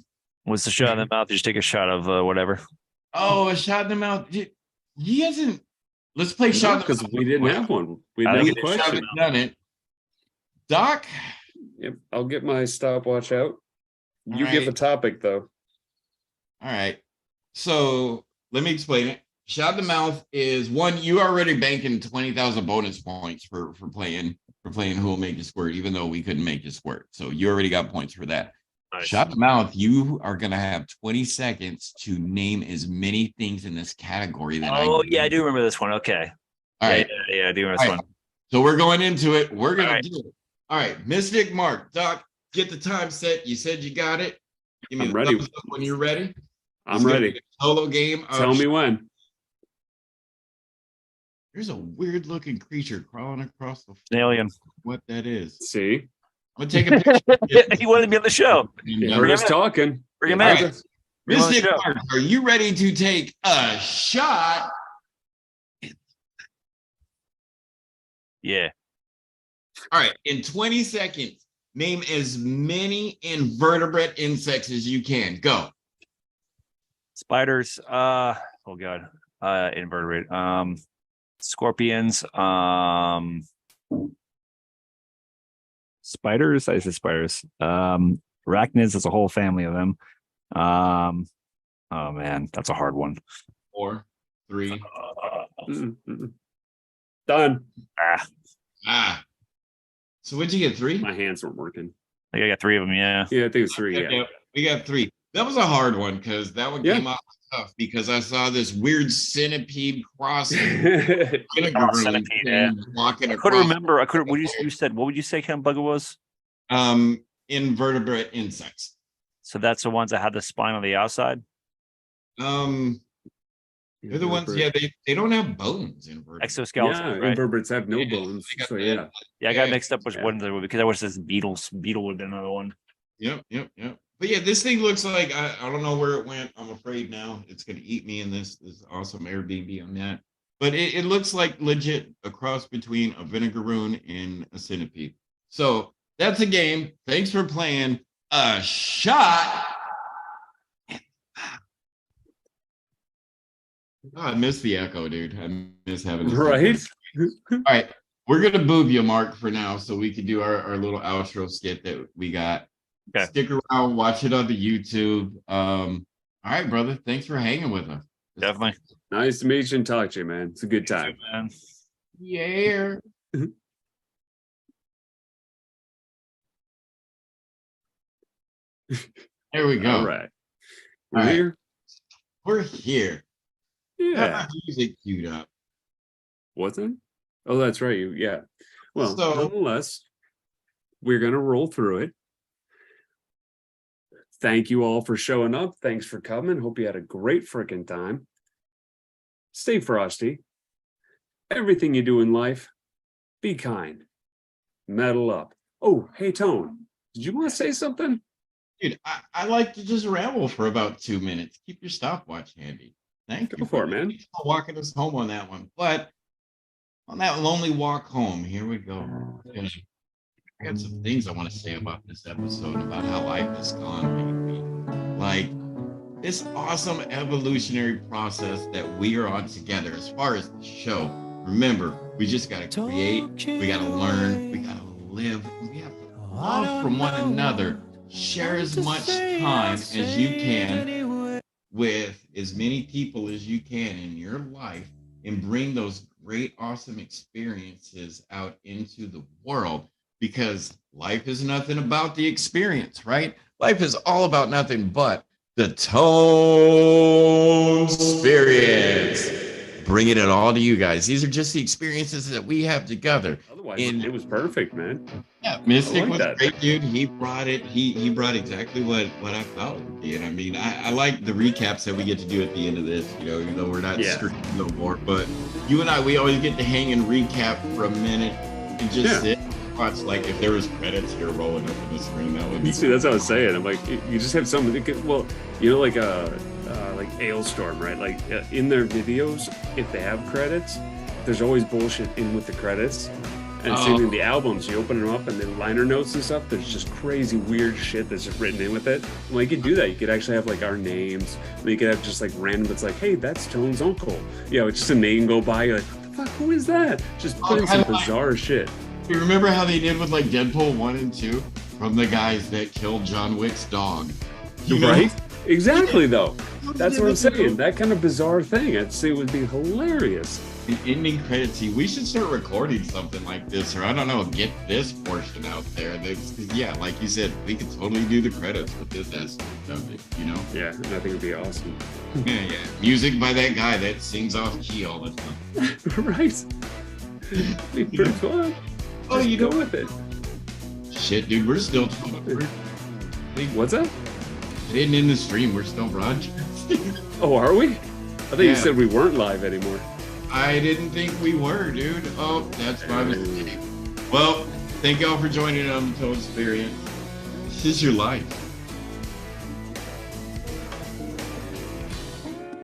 What's the shot in the mouth? You just take a shot of whatever. Oh, a shot in the mouth. He hasn't. Let's play shot in the Because mouth. we didn't have one. We I didn't think have a We question. haven't done it. Doc. Yep. I'll get my stopwatch out. You All give a right. topic though. All right. So let me explain it. Shot in the mouth is one. You already banking 20,000 bonus points for playing who will make you squirt, even though we couldn't make you squirt. So you already got points for that. Nice. Shot in the mouth, you are gonna have 20 seconds to name as many things in this category that Oh yeah, I do remember this one. Okay. All right. Yeah, I do remember this All right. one. So we're going into it. We're gonna All right. do it. All right, Mystic, Mark, Doc, get the time set. You said you got it. Give me I'm a ready. thumbs up when you're ready. I'm It's gonna be ready. a solo game. Tell me when. There's a weird looking creature crawling across the An alien. what that is. See, I'm gonna take a picture. He wanted to be on the show. you heard us talking. Bring him All in. right. Bring him on the Mystic, show. Mark, are you ready to take a shot? Yeah. All right, in 20 seconds, name as many invertebrate insects as you can. Go. Spiders. Oh god. Invertebrate. Scorpions. Spiders. I said spiders. Arachnids. There's a whole family of them. Oh man, that's a hard one. 4, 3. Done. So what'd you get? 3? My hands weren't working. I think I got 3 of them. Yeah. Yeah, I think it's 3. Yeah. We got 3. That was a hard one because that one Yeah. came out tough because I saw this weird centipede crossing. Centipede, yeah. Walking I couldn't across. remember. I couldn't. What you said? What would you say? Kind of bug it was? Invertebrate insects. So that's the ones that have the spine on the outside. They're the ones. Yeah, they don't have bones. Invertebrates. Exoskeleton. Yeah, right? invertebrates have no Yeah, bones. they got So the- yeah. Yeah, I got Yeah. mixed up which one there would because I wish this beetle would have been another one. Yep. But yeah, this thing looks like I don't know where it went. I'm afraid now it's gonna eat me in this awesome Airbnb on that. But it looks like legit a cross between a vinegaroon and a centipede. So that's a game. Thanks for playing. A shot. Oh, I miss the echo, dude. I miss having this. Right. All right. We're gonna move you, Mark, for now, so we can do our little outro skit that we got. Okay. Stick around, watch it on the YouTube. All right, brother. Thanks for hanging with us. Definitely. Nice to meet you and talk to you, man. It's a good time. Man. Yeah. There we go. All right. We're All right. here. We're here. Got Yeah. my music queued up. Wasn't? Oh, that's right. Yeah. Well, So- nonetheless, we're gonna roll through it. Thank you all for showing up. Thanks for coming. Hope you had a great freaking time. stay frosty. Everything you do in life, be kind. Metal up. Oh, hey, Tone, did you want to say something? Dude, I like to just ramble for about 2 minutes. Keep your stopwatch handy. Thank you Go for it, man. walking us home on that one. But on that lonely walk home, here we go. I got some things I want to say about this episode, about how life has gone lately. Like this awesome evolutionary process that we are on together as far as the show. Remember, we just got to create, we got to learn, we got to live, we have to love from one another. Share as much time as you can with as many people as you can in your life and bring those great, awesome experiences out into the world, because life is nothing about the experience, right? Life is all about nothing but the Tonesperience. Bringing it all to you guys. These are just the experiences that we have together. Otherwise, it was perfect, man. Yeah, Mystix was that. great, dude. He brought it. He brought exactly what I thought it would be. And I mean, I like the recaps that we get to do at the end of this. You know, even though we're not strict no more, but you and I, we always get to hang and recap for a minute and just sit and watch. Like if there was credits here rolling up in the screen, that would be. See, that's what I was saying. I'm like, you just have something. Well, you know, like Ailstorm, right? Like in their videos, if they have credits, there's always bullshit in with the credits. And same thing, the albums, you open them up and then liner notes and stuff, there's just crazy weird shit that's just written in with it. Well, you could do that. You could actually have like our names. You could have just like random, it's like, hey, that's Tone's uncle. You know, it's just a name go by, you're like, what the fuck, who is that? Just put in some bizarre shit. You remember how they did with like Deadpool 1 and 2 from the guys that killed John Wick's dog? Right? Exactly, though. That's what I'm saying. That kind of bizarre thing, I'd say would be hilarious. The ending credits. We should start recording something like this, or I don't know, get this portion out there. Yeah, like you said, we could totally do the credits with this aspect of it, you know? Yeah, I think it'd be awesome. Yeah. Music by that guy that sings off key all the time. Right. Be pretty fun. Oh, Just you go know with it. Shit, dude, we're still What's that? hidden in the stream. We're still broadcasting. Oh, are we? I thought you Yeah. said we weren't live anymore. I didn't think we were, dude. Oh, that's my mistake. Well, thank y'all for joining on the Tonesperience. This is your life.